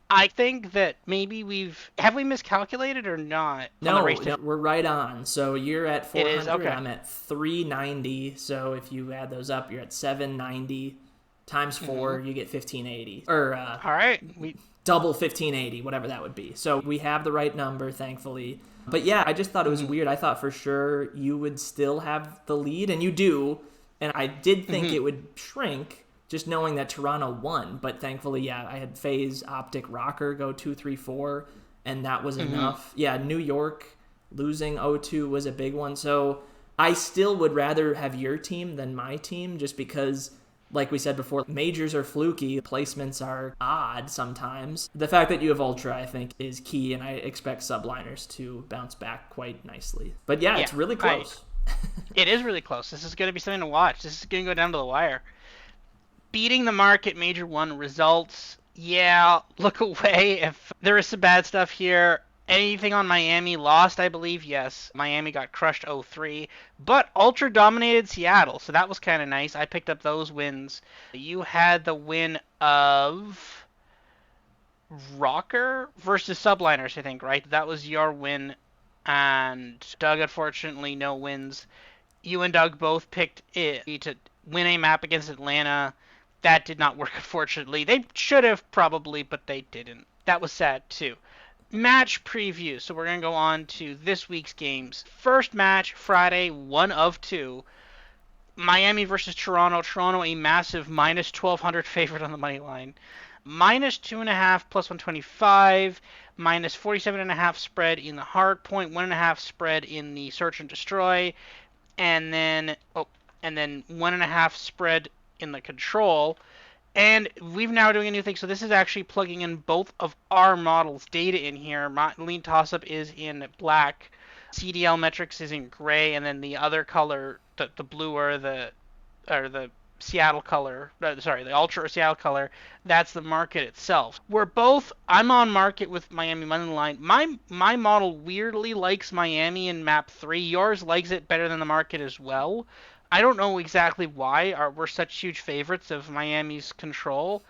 I think that maybe have we miscalculated or not on the No, race no, we're right on. So you're at It is 400, okay. I'm at 390. So if you add those up, you're at 790 times 4, you get 1580. Or All right, we double 1580, whatever that would be. So we have the right number, thankfully. But yeah, I just thought it was weird. I thought for sure you would still have the lead, and you do. And I did think it would shrink just knowing that Toronto won. But thankfully, yeah, I had FaZe, Optic, Rocker go 2, 3, 4, and that was enough. Yeah, New York losing 0-2 was a big one. So I still would rather have your team than my team just because, like we said before, majors are fluky, placements are odd sometimes. The fact that you have Ultra, I think, is key, and I expect subliners to bounce back quite nicely. But yeah, it's really close. It is really close. This is going to be something to watch. This is going to go down to the wire. Beating the market Major 1 results. Yeah, look away if there is some bad stuff here. Anything on Miami lost, I believe? Yes. Miami got crushed 0-3, but Ultra dominated Seattle, so that was kind of nice. I picked up those wins. You had the win of Rocker versus Subliners, I think, right? That was your win, and Doug, unfortunately, no wins. You and Doug both picked it to win a map against Atlanta. That did not work, unfortunately. They should have probably, but they didn't. That was sad, too. Match preview. So we're going to go on to this week's games. First match, Friday, 1 of 2. Miami versus Toronto. Toronto, a massive minus 1,200 favorite on the money line. Minus 2.5 plus 125. Minus 47.5 spread in the hard point. 1.5 spread in the search and destroy. And then 1.5 spread in the control. And we're now doing a new thing. So this is actually plugging in both of our models' data in here. LeanTossup is in black. CDLMetrics is in gray, and then the other color, the blue or the Seattle color, sorry, the Ultra or Seattle color, that's the market itself. I'm on market with Miami money line. My model weirdly likes Miami in map 3. Yours likes it better than the market as well. I don't know exactly why we're such huge favorites of Miami's control.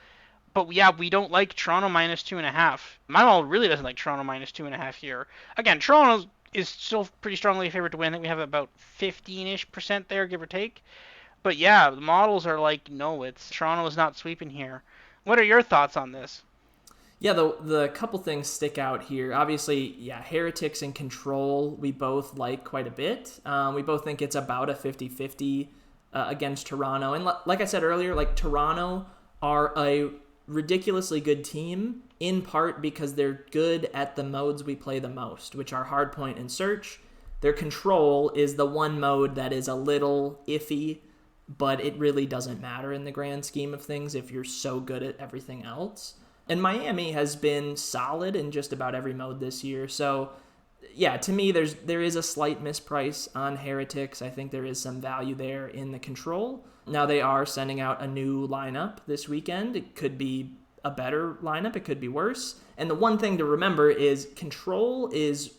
But yeah, we don't like Toronto minus 2.5. My model really doesn't like Toronto minus 2.5 here. Again, Toronto is still pretty strongly favored to win. I think we have about 15-ish% there, give or take. But yeah, the models are like, no, it's Toronto is not sweeping here. What are your thoughts on this? Yeah, the couple things stick out here. Obviously, yeah, Heretics and Control, we both like quite a bit. We both think it's about a 50-50 against Toronto. And like I said earlier, like Toronto are a ridiculously good team, in part because they're good at the modes we play the most, which are Hardpoint and Search. Their Control is the one mode that is a little iffy, but it really doesn't matter in the grand scheme of things if you're so good at everything else. And Miami has been solid in just about every mode this year. So, yeah, to me, there is a slight misprice on Heretics. I think there is some value there in the Control. Now they are sending out a new lineup this weekend. It could be a better lineup. It could be worse. And the one thing to remember is Control is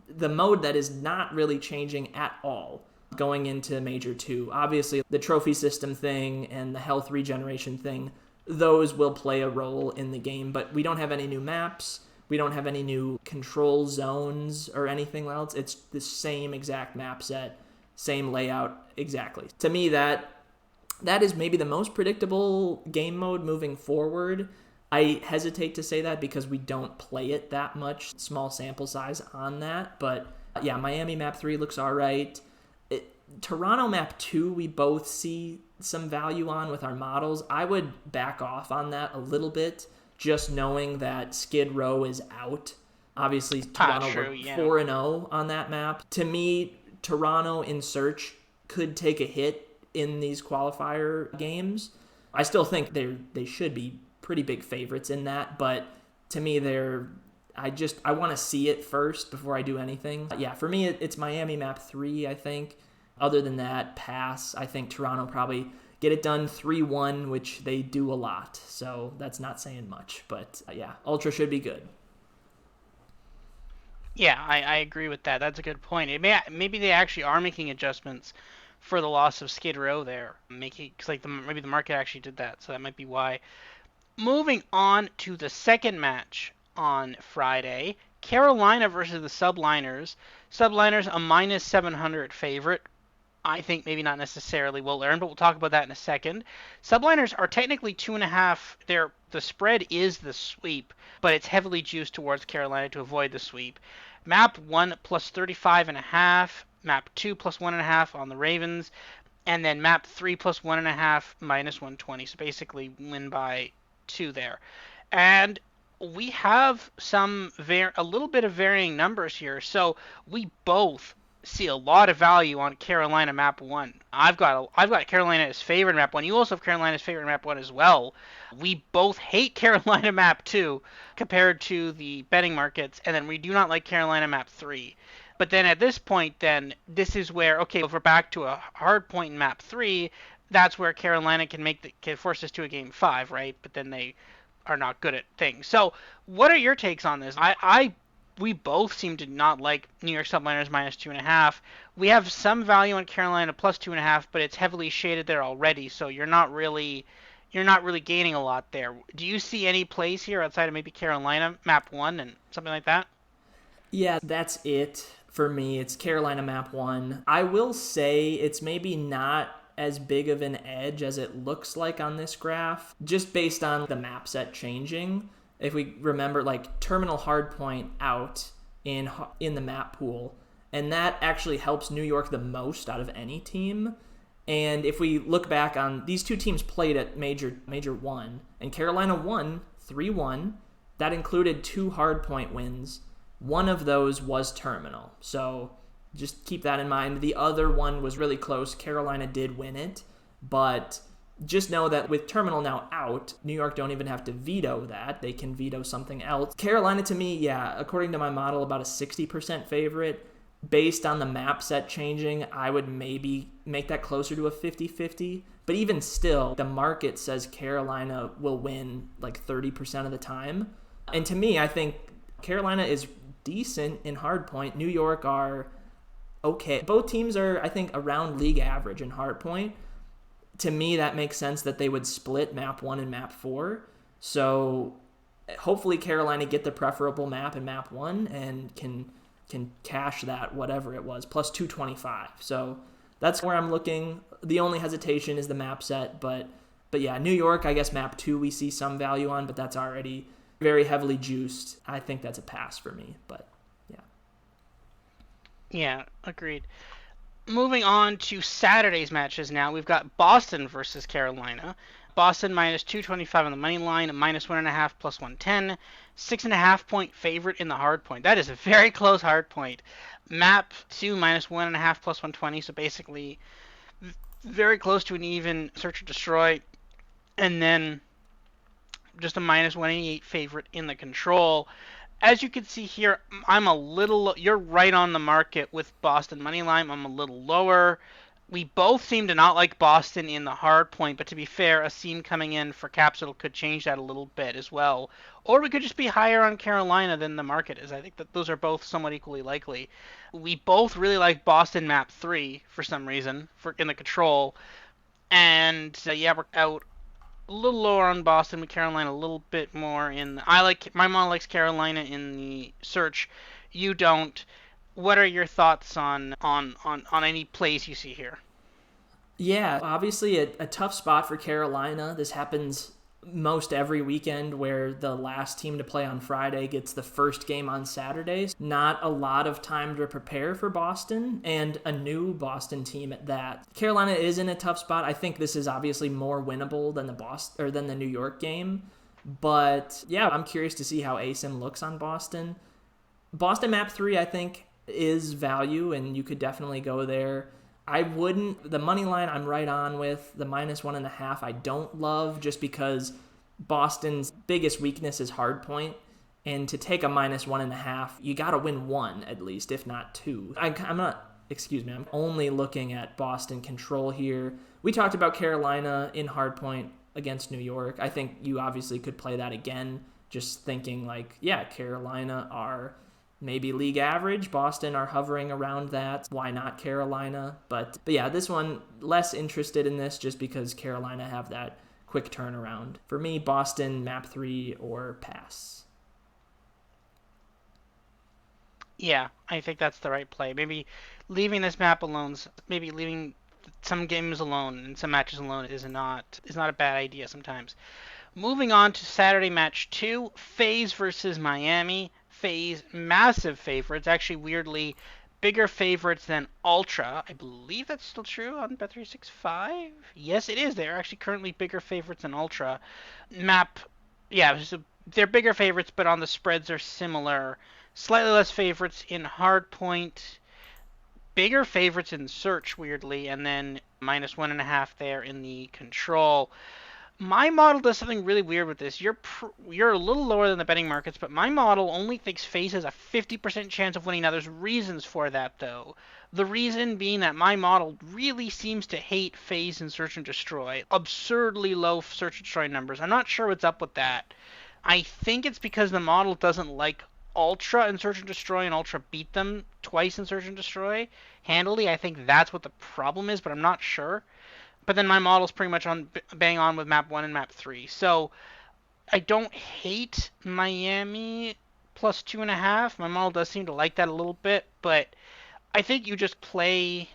the mode that is not really changing at all going into Major 2. Obviously, the trophy system thing and the health regeneration thing, those will play a role in the game, but we don't have any new maps. We don't have any new control zones or anything else. It's the same exact map set, same layout exactly. To me, that is maybe the most predictable game mode moving forward. I hesitate to say that because we don't play it that much, small sample size on that. But yeah, Miami map 3 looks all right. Toronto map 2, we both see some value on with our models. I would back off on that a little bit, just knowing that Skid Row is out. Obviously, Toronto True, were yeah. 4-0 on that map. To me, Toronto in Search could take a hit in these qualifier games. I still think they should be pretty big favorites in that, but to me, I want to see it first before I do anything. Yeah, for me, it's Miami map 3, I think. Other than that, pass. I think Toronto probably get it done 3-1, which they do a lot. So that's not saying much. But yeah, Ultra should be good. Yeah, I agree with that. That's a good point. Maybe they actually are making adjustments for the loss of Skid Row there, making cause like maybe the market actually did that, so that might be why. Moving on to the second match on Friday, Carolina versus the Subliners. Subliners a minus 700 favorite. I think maybe not necessarily well earned, but we'll talk about that in a second. Subliners are technically 2.5. The spread is the sweep, but it's heavily juiced towards Carolina to avoid the sweep. Map 1 plus 35.5. Map 2 plus 1.5 on the Ravens. And then map 3 plus 1.5 minus 120. So basically win by 2 there. And we have a little bit of varying numbers here. So we both see a lot of value on Carolina map 1. I've got Carolina as favorite in map 1. You also have Carolina as favorite in map 1 as well. We both hate Carolina map 2 compared to the betting markets, and then we do not like Carolina map 3. But then at this point, then this is where, okay, if we're back to a hard point in map 3, that's where Carolina can force us to a game 5, right? But then they are not good at things. So, what are your takes on this? We both seem to not like New York Subliners minus 2.5. We have some value on Carolina plus 2.5, but it's heavily shaded there already, so you're not really gaining a lot there. Do you see any plays here outside of maybe Carolina map 1 and something like that? Yeah, that's it for me. It's Carolina map 1. I will say it's maybe not as big of an edge as it looks like on this graph, just based on the map set changing. If we remember, like, terminal hardpoint out in the map pool, and that actually helps New York the most out of any team. And if we look back on these two teams played at Major 1, and Carolina won 3-1. That included 2 hardpoint wins. One of those was terminal. So just keep that in mind. The other one was really close. Carolina did win it, but just know that with terminal now out, New York don't even have to veto that. They can veto something else. Carolina, to me, yeah, according to my model, about a 60% favorite. Based on the map set changing, I would maybe make that closer to a 50-50. But even still, the market says Carolina will win like 30% of the time. And to me, I think Carolina is decent in hardpoint. New York are okay. Both teams are, I think, around league average in hardpoint. To me, that makes sense that they would split map 1 and map 4. So hopefully Carolina get the preferable map in map 1 and can cash that, whatever it was, plus 225. So that's where I'm looking. The only hesitation is the map set, but yeah, New York, I guess map 2 we see some value on, but that's already very heavily juiced. I think that's a pass for me, but yeah. Yeah, agreed. Moving on to Saturday's matches now, we've got Boston versus Carolina. Boston minus 225 on the money line, minus 1.5 plus 110. 6.5 point favorite in the hard point. That is a very close hard point. Map 2 minus 1.5 plus 120, so basically very close to an even search and destroy. And then just a minus 188 favorite in the control. As you can see here, I'm a little. You're right on the market with Boston money line. I'm a little lower. We both seem to not like Boston in the hard point, but to be fair, a seam coming in for Capsule could change that a little bit as well. Or we could just be higher on Carolina than the market is. I think that those are both somewhat equally likely. We both really like Boston map 3 for some reason for in the control. And yeah, we're out a little lower on Boston with Carolina, a little bit more in. I like my mom likes Carolina in the search. You don't. What are your thoughts on any plays you see here? Yeah, obviously a tough spot for Carolina. This happens most every weekend where the last team to play on Friday gets the first game on Saturdays. Not a lot of time to prepare for Boston, and a new Boston team at that. Carolina is in a tough spot. I think this is obviously more winnable than the Boston or than the New York game. But yeah, I'm curious to see how ASIM looks on Boston. Boston map 3 I think is value, and you could definitely go there. I wouldn't. The money line I'm right on with. The minus 1.5 I don't love just because Boston's biggest weakness is hard point. And to take a minus 1.5, you got to win one at least, if not two. I'm not, excuse me, I'm only looking at Boston control here. We talked about Carolina in hard point against New York. I think you obviously could play that again, just thinking like, yeah, Carolina are maybe league average. Boston are hovering around that. Why not Carolina? But yeah, this one, less interested in this just because Carolina have that quick turnaround. For me, Boston, map 3 or pass. Yeah, I think that's the right play. Maybe leaving this map alone, maybe leaving some games alone and some matches alone is not a bad idea sometimes. Moving on to Saturday match 2, FaZe versus Miami. FaZe, massive favorites. Actually, weirdly, bigger favorites than Ultra. I believe that's still true on Bet365. Yes, it is. They're actually currently bigger favorites than Ultra. Map, yeah, so they're bigger favorites, but on the spreads are similar. Slightly less favorites in Hardpoint. Bigger favorites in Search, weirdly, and then minus 1.5 there in the Control. My model does something really weird with this. You're a little lower than the betting markets, but my model only thinks FaZe has a 50% chance of winning. Now, there's reasons for that, though. The reason being that my model really seems to hate FaZe and Search and Destroy. Absurdly low Search and Destroy numbers. I'm not sure what's up with that. I think it's because the model doesn't like Ultra and Search and Destroy, and Ultra beat them twice in Search and Destroy handily. I think that's what the problem is, but I'm not sure. But then my model's pretty much on bang on with map 1 and map 3. So I don't hate Miami plus 2.5. My model does seem to like that a little bit, but I think you just play.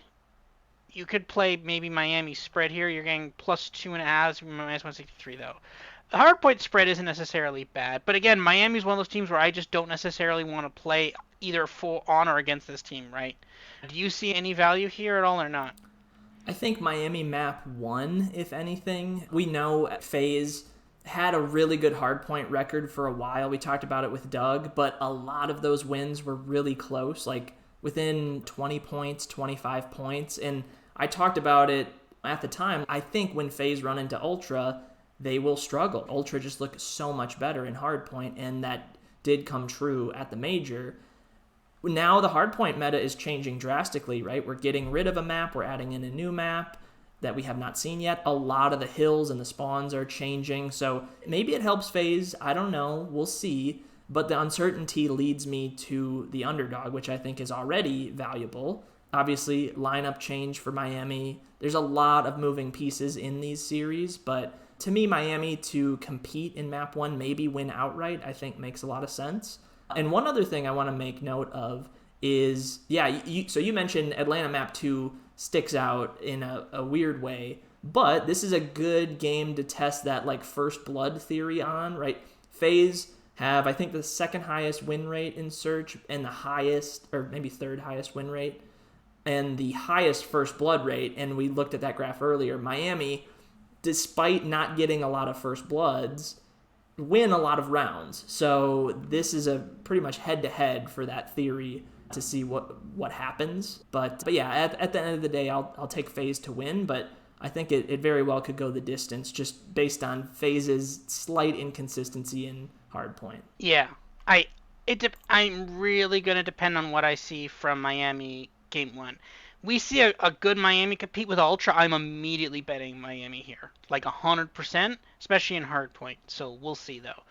You could play maybe Miami spread here. You're getting plus 2.5, minus 163 though. The hard point spread isn't necessarily bad, but again, Miami's one of those teams where I just don't necessarily want to play either full on or against this team, right? Do you see any value here at all or not? I think Miami map 1, if anything. We know FaZe had a really good hardpoint record for a while. We talked about it with Doug, but a lot of those wins were really close, like within 20 points, 25 points. And I talked about it at the time. I think when FaZe run into Ultra, they will struggle. Ultra just look so much better in hardpoint, and that did come true at the major. Now the hardpoint meta is changing drastically, right? We're getting rid of a map, we're adding in a new map that we have not seen yet. A lot of the hills and the spawns are changing, so maybe it helps FaZe. I don't know. We'll see. But the uncertainty leads me to the underdog, which I think is already valuable. Obviously, lineup change for Miami. There's a lot of moving pieces in these series, but to me, Miami to compete in map 1, maybe win outright, I think makes a lot of sense. And one other thing I want to make note of is, so you mentioned Atlanta map 2 sticks out in a weird way, but this is a good game to test that like first blood theory on, right? FaZe have, I think, the second highest win rate in search and the highest, or maybe third highest win rate and the highest first blood rate. And we looked at that graph earlier. Miami, despite not getting a lot of first bloods, win a lot of rounds. So this is a pretty much head-to-head for that theory to see what happens. But yeah, at the end of the day, I'll take FaZe to win, but I think it very well could go the distance just based on FaZe's slight inconsistency in hardpoint. Yeah, I'm really gonna depend on what I see from Miami game 1. We see a good Miami compete with Ultra. I'm immediately betting Miami here, like 100%, especially in hardpoint. So we'll see though.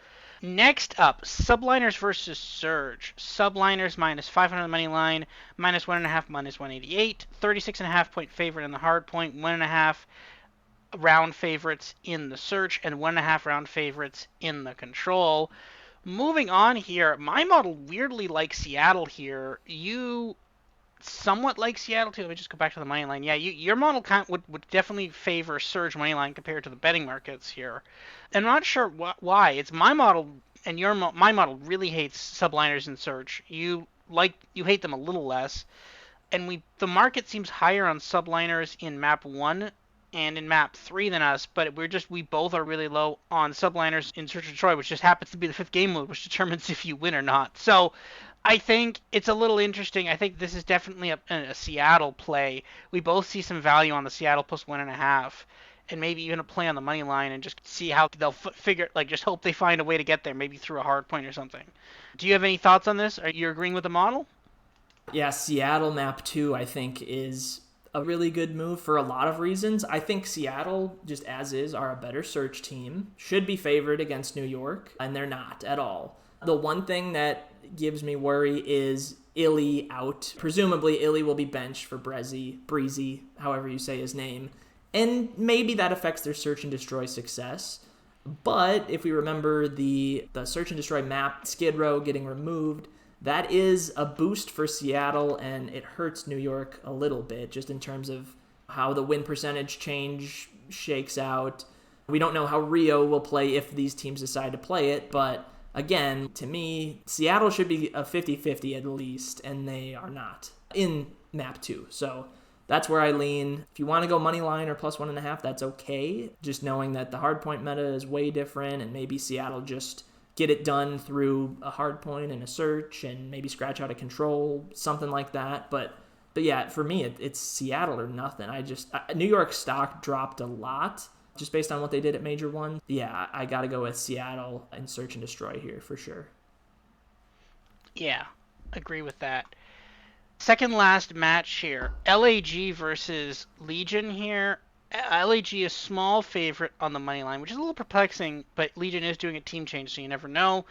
Next up, Subliners versus Surge. Subliners minus 500 money line, minus 1.5, minus 188, 36.5 point favorite in the hardpoint, 1.5 round favorites in the search, and 1.5 round favorites in the control. Moving on here, my model weirdly likes Seattle here. You somewhat like Seattle too. Let me just go back to the money line. Yeah, your model would definitely favor Surge money line compared to the betting markets here. I'm not sure why. It's my model and my model really hates subliners in Surge. You hate them a little less, and the market seems higher on subliners in map 1 and in map 3 than us, but we both are really low on subliners in Search and Destroy, which just happens to be the 5th game mode, which determines if you win or not. So I think it's a little interesting. I think this is definitely a Seattle play. We both see some value on the Seattle plus 1.5, and maybe even a play on the money line, and just see how they'll figure, like, just hope they find a way to get there, maybe through a hard point or something. Do you have any thoughts on this? Are you agreeing with the model? Yeah, Seattle map 2, I think, is a really good move for a lot of reasons. I think Seattle, just as is, are a better search team, should be favored against New York, and they're not at all. The one thing that gives me worry is Illy out. Presumably, Illy will be benched for Breezy, however you say his name, and maybe that affects their search and destroy success. But if we remember the search and destroy map, Skid Row getting removed, that is a boost for Seattle, and it hurts New York a little bit, just in terms of how the win percentage change shakes out. We don't know how Rio will play if these teams decide to play it, but again, to me, Seattle should be a 50-50 at least, and they are not in map 2. So that's where I lean. If you want to go money line or plus 1.5, that's okay. Just knowing that the hardpoint meta is way different, and maybe Seattle just get it done through a hard point and a search and maybe scratch out a control, something like that. But yeah, for me, it's Seattle or nothing. New York stock dropped a lot just based on what they did at Major 1. Yeah, I got to go with Seattle and search and destroy here for sure. Yeah, agree with that. Second last match here, LAG versus Legion here. LAG is small favorite on the money line, which is a little perplexing, but Legion is doing a team change, so you never know.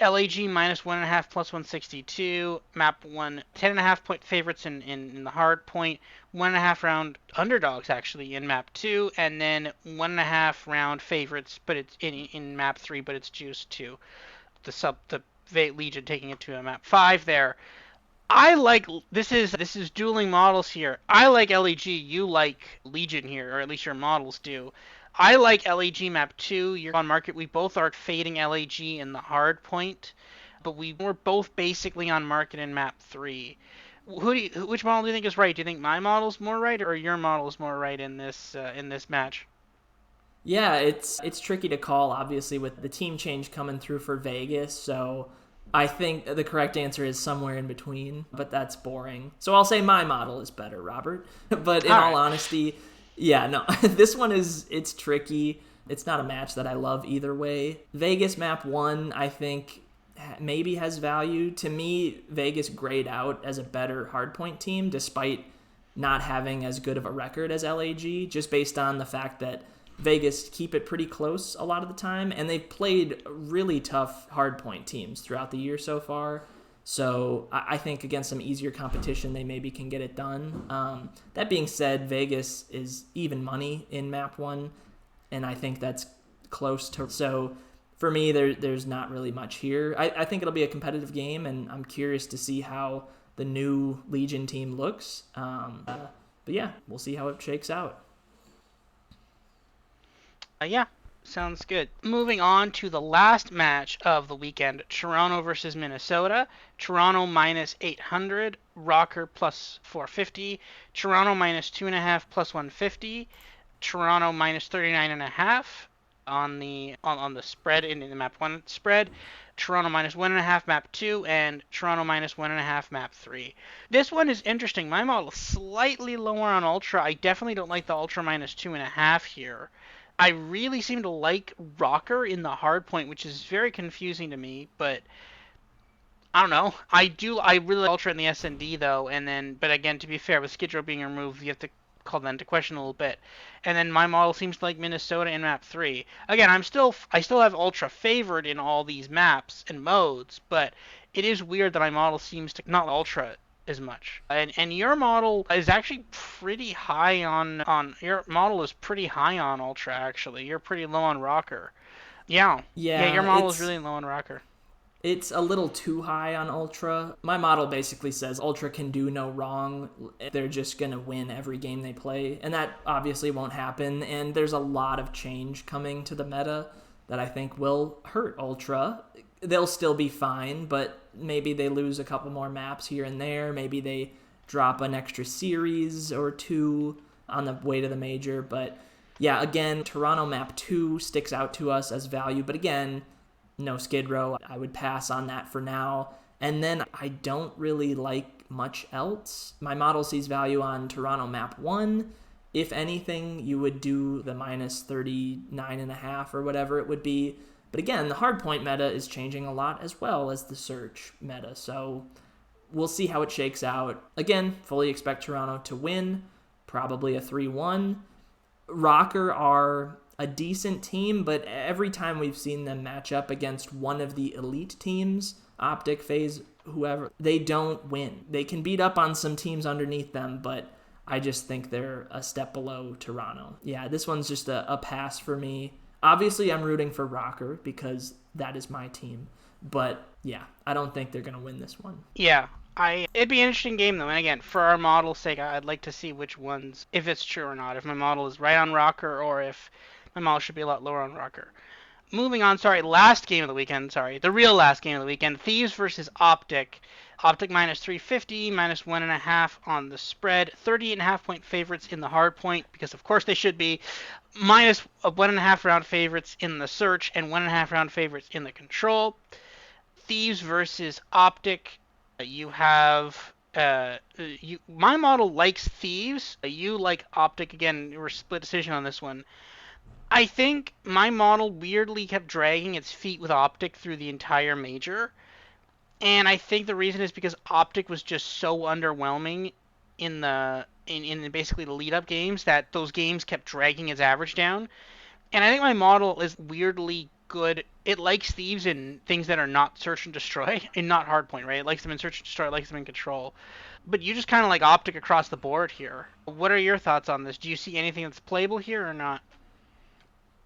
LAG minus 1.5 plus 162. Map 1, 10.5 point favorites in the hard point. 1.5 round underdogs actually in map 2, and then 1.5 round favorites, but it's in map 3, but it's juiced to the Legion taking it to a map 5 there. I like this is dueling models here. I like LEG, you like Legion here, or at least your models do. I like LEG map 2. You're on market. We both are fading LEG in the hard point, but we're both basically on market in map 3. Which model do you think is right? Do you think my model's more right, or your model's more right in this match? Yeah, it's tricky to call, obviously, with the team change coming through for Vegas, so I think the correct answer is somewhere in between, but that's boring. So I'll say my model is better, Robert. But in all honesty, yeah, no, this one it's tricky. It's not a match that I love either way. Vegas map 1, I think, maybe has value. To me, Vegas grayed out as a better hardpoint team despite not having as good of a record as LAG, just based on the fact that Vegas keep it pretty close a lot of the time, and they've played really tough hardpoint teams throughout the year so far. So I think against some easier competition, they maybe can get it done. That being said, Vegas is even money in map 1, and I think that's close to. So for me, there's not really much here. I think it'll be a competitive game, and I'm curious to see how the new Legion team looks. But yeah, we'll see how it shakes out. Yeah, sounds good. Moving on to the last match of the weekend, Toronto versus Minnesota. Toronto minus 800, Rocker plus 450, Toronto minus 2.5 plus 150, Toronto minus 39.5 on the spread in the map 1 spread. Toronto minus 1.5 map 2, and Toronto minus 1.5 map 3. This one is interesting. My model is slightly lower on Ultra. I definitely don't like the Ultra minus 2.5 here. I really seem to like Rocker in the hard point, which is very confusing to me, but I don't know. I really like Ultra in the S&D though, and then but again, to be fair, with Skid Row being removed, you have to call that into question a little bit. And then my model seems to like Minnesota in map 3. Again, I still have Ultra favored in all these maps and modes, but it is weird that my model seems to not Ultra as much. And your model is actually pretty high on your model is pretty high on Ultra actually. You're pretty low on Rocker. Yeah. Yeah, your Yeah, model is really low on Rocker. it's a little too high on Ultra. My model basically says Ultra can do no wrong. They're just going to win every game they play. And that obviously won't happen. And there's a lot of change coming to the meta that I think will hurt Ultra. They'll still be fine, but maybe they lose a couple more maps here and there. Maybe they drop an extra series or two on the way to the major. But yeah, again, Toronto map 2 sticks out to us as value. But again, no Skid Row. I would pass on that for now. And then I don't really like much else. My model sees value on Toronto map 1. If anything, you would do the minus 39.5 or whatever it would be. But again, the hardpoint meta is changing a lot as well as the search meta. So we'll see how it shakes out. Again, fully expect Toronto to win. Probably a 3-1. Rocker are a decent team, but every time we've seen them match up against one of the elite teams, Optic, FaZe, whoever, they don't win. They can beat up on some teams underneath them, but I just think they're a step below Toronto. Yeah, this one's just a pass for me. Obviously, I'm rooting for Rocker because that is my team, but yeah, I don't think they're going to win this one. Yeah, it'd be an interesting game though. And again, for our model's sake, I'd like to see which ones, if it's true or not, if my model is right on Rocker or if my model should be a lot lower on Rocker. Moving on, last game of the weekend, the real last game of the weekend, Thieves versus Optic. Optic minus 350, minus 1.5 on the spread, 38.5 point favorites in the hard point, because of course they should be, minus 1.5 round favorites in the search, and 1.5 round favorites in the control. Thieves versus Optic. You have my model likes Thieves. You like Optic. Again, we're split decision on this one. I think my model weirdly kept dragging its feet with Optic through the entire major. And I think the reason is because Optic was just so underwhelming in basically the lead up games that those games kept dragging its average down. And I think my model is weirdly good. It likes Thieves in things that are not search and destroy and not hardpoint, right? It likes them in search and destroy, it likes them in control. But you just kind of like Optic across the board here. What are your thoughts on this? Do you see anything that's playable here or not?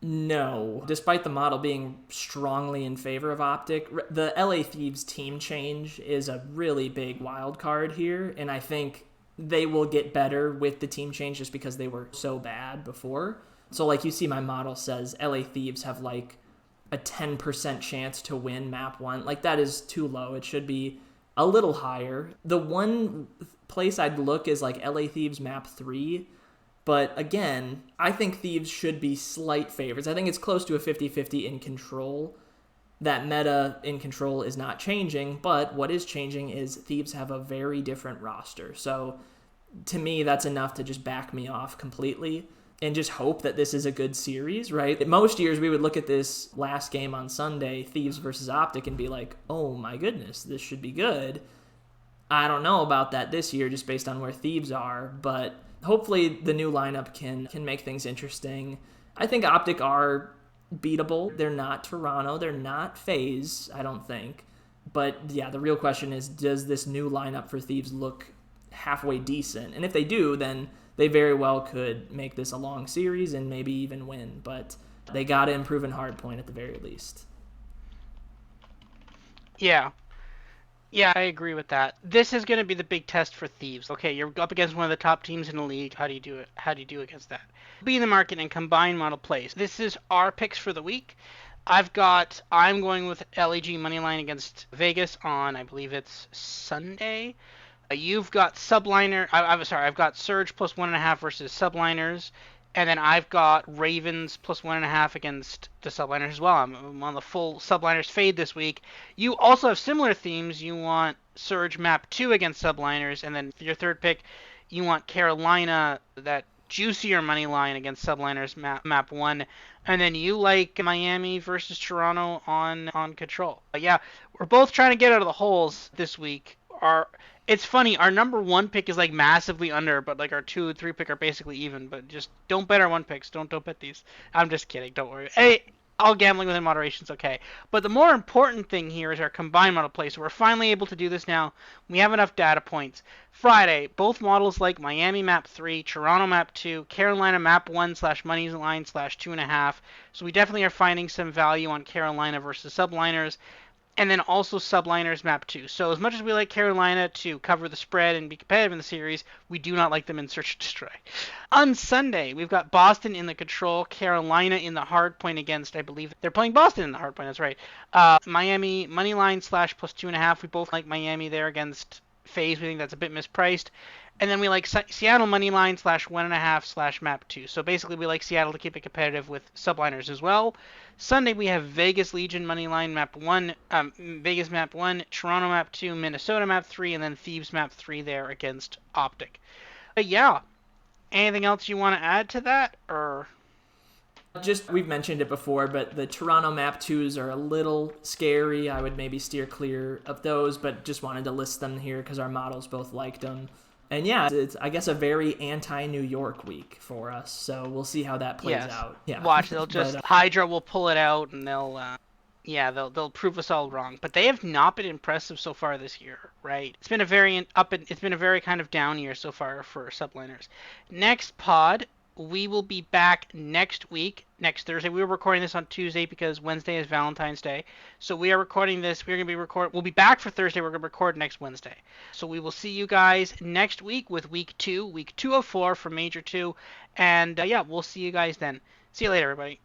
No. Despite the model being strongly in favor of Optic, the LA Thieves team change is a really big wild card here, and I think they will get better with the team change just because they were so bad before. So like you see my model says LA Thieves have like a 10% chance to win map 1. Like that is too low. It should be a little higher. The one place I'd look is like LA Thieves map 3. But again, I think Thieves should be slight favorites. I think it's close to a 50-50 in control. That meta in control is not changing, but what is changing is Thieves have a very different roster. So to me, that's enough to just back me off completely. and just hope that this is a good series, right? Most years we would look at this last game on Sunday, Thieves versus Optic, and be like, oh my goodness, this should be good. I don't know about that this year just based on where Thieves are, but hopefully the new lineup can make things interesting. I think Optic are beatable. They're not Toronto. They're not FaZe, I don't think. But yeah, the real question is, does this new lineup for Thieves look halfway decent? And if they do, then they very well could make this a long series and maybe even win. But they got to improve in hardpoint at the very least. Yeah. Yeah, I agree with that. This is going to be the big test for Thieves. Okay, you're up against one of the top teams in the league. How do you do it? How do you do against that? Be in the market and combine model plays. This is our picks for the week. I'm going with LEG moneyline against Vegas on, I believe it's Sunday. You've got subliner. I've got Surge plus 1.5 versus subliners, and then I've got Ravens plus 1.5 against the subliners as well. I'm on the full subliners fade this week. You also have similar themes. You want Surge map 2 against subliners, and then for your third pick, you want Carolina, that juicier money line against subliners map 1, and then you like Miami versus Toronto on control. Yeah, we're both trying to get out of the holes this week. It's funny, our number one pick is like massively under, but like our 2 3 pick are basically even. But just don't bet our one picks. Don't bet these. I'm just kidding. Don't worry. Hey, all gambling within moderation is okay. But the more important thing here is our combined model play. So we're finally able to do this now. We have enough data points. Friday, both models like Miami map 3, Toronto map 2, Carolina map 1 slash money line slash 2.5. So we definitely are finding some value on Carolina versus subliners, and then also subliners map 2. So as much as we like Carolina to cover the spread and be competitive in the series, we do not like them in Search and Destroy. On Sunday, we've got Boston in the control, Carolina in the hard point against, I believe they're playing Boston in the hard point, that's right. Miami moneyline slash plus 2.5. We both like Miami there against FaZe. We think that's a bit mispriced. And then we like Seattle moneyline slash 1.5 slash map 2. So basically we like Seattle to keep it competitive with subliners as well. Sunday we have Vegas Legion moneyline map 1, Vegas map 1, Toronto map 2, Minnesota map 3, and then Thieves map 3 there against Optic. Yeah. Anything else you want to add to that, or? Just, we've mentioned it before, but the Toronto map 2s are a little scary. I would maybe steer clear of those, but just wanted to list them here because our models both liked them. And yeah, it's I guess a very anti-New York week for us, so we'll see how that plays out. Yeah. Watch, they'll just Hydra will pull it out, and they'll prove us all wrong. But they have not been impressive so far this year, right? It's been a very kind of down year so far for subliners. Next pod, we will be back next week, next Thursday. We were recording this on Tuesday because Wednesday is Valentine's Day. So we are recording this. We'll be back for Thursday. We're going to record next Wednesday. So we will see you guys next week with week 2 of 4 for Major 2. And we'll see you guys then. See you later, everybody.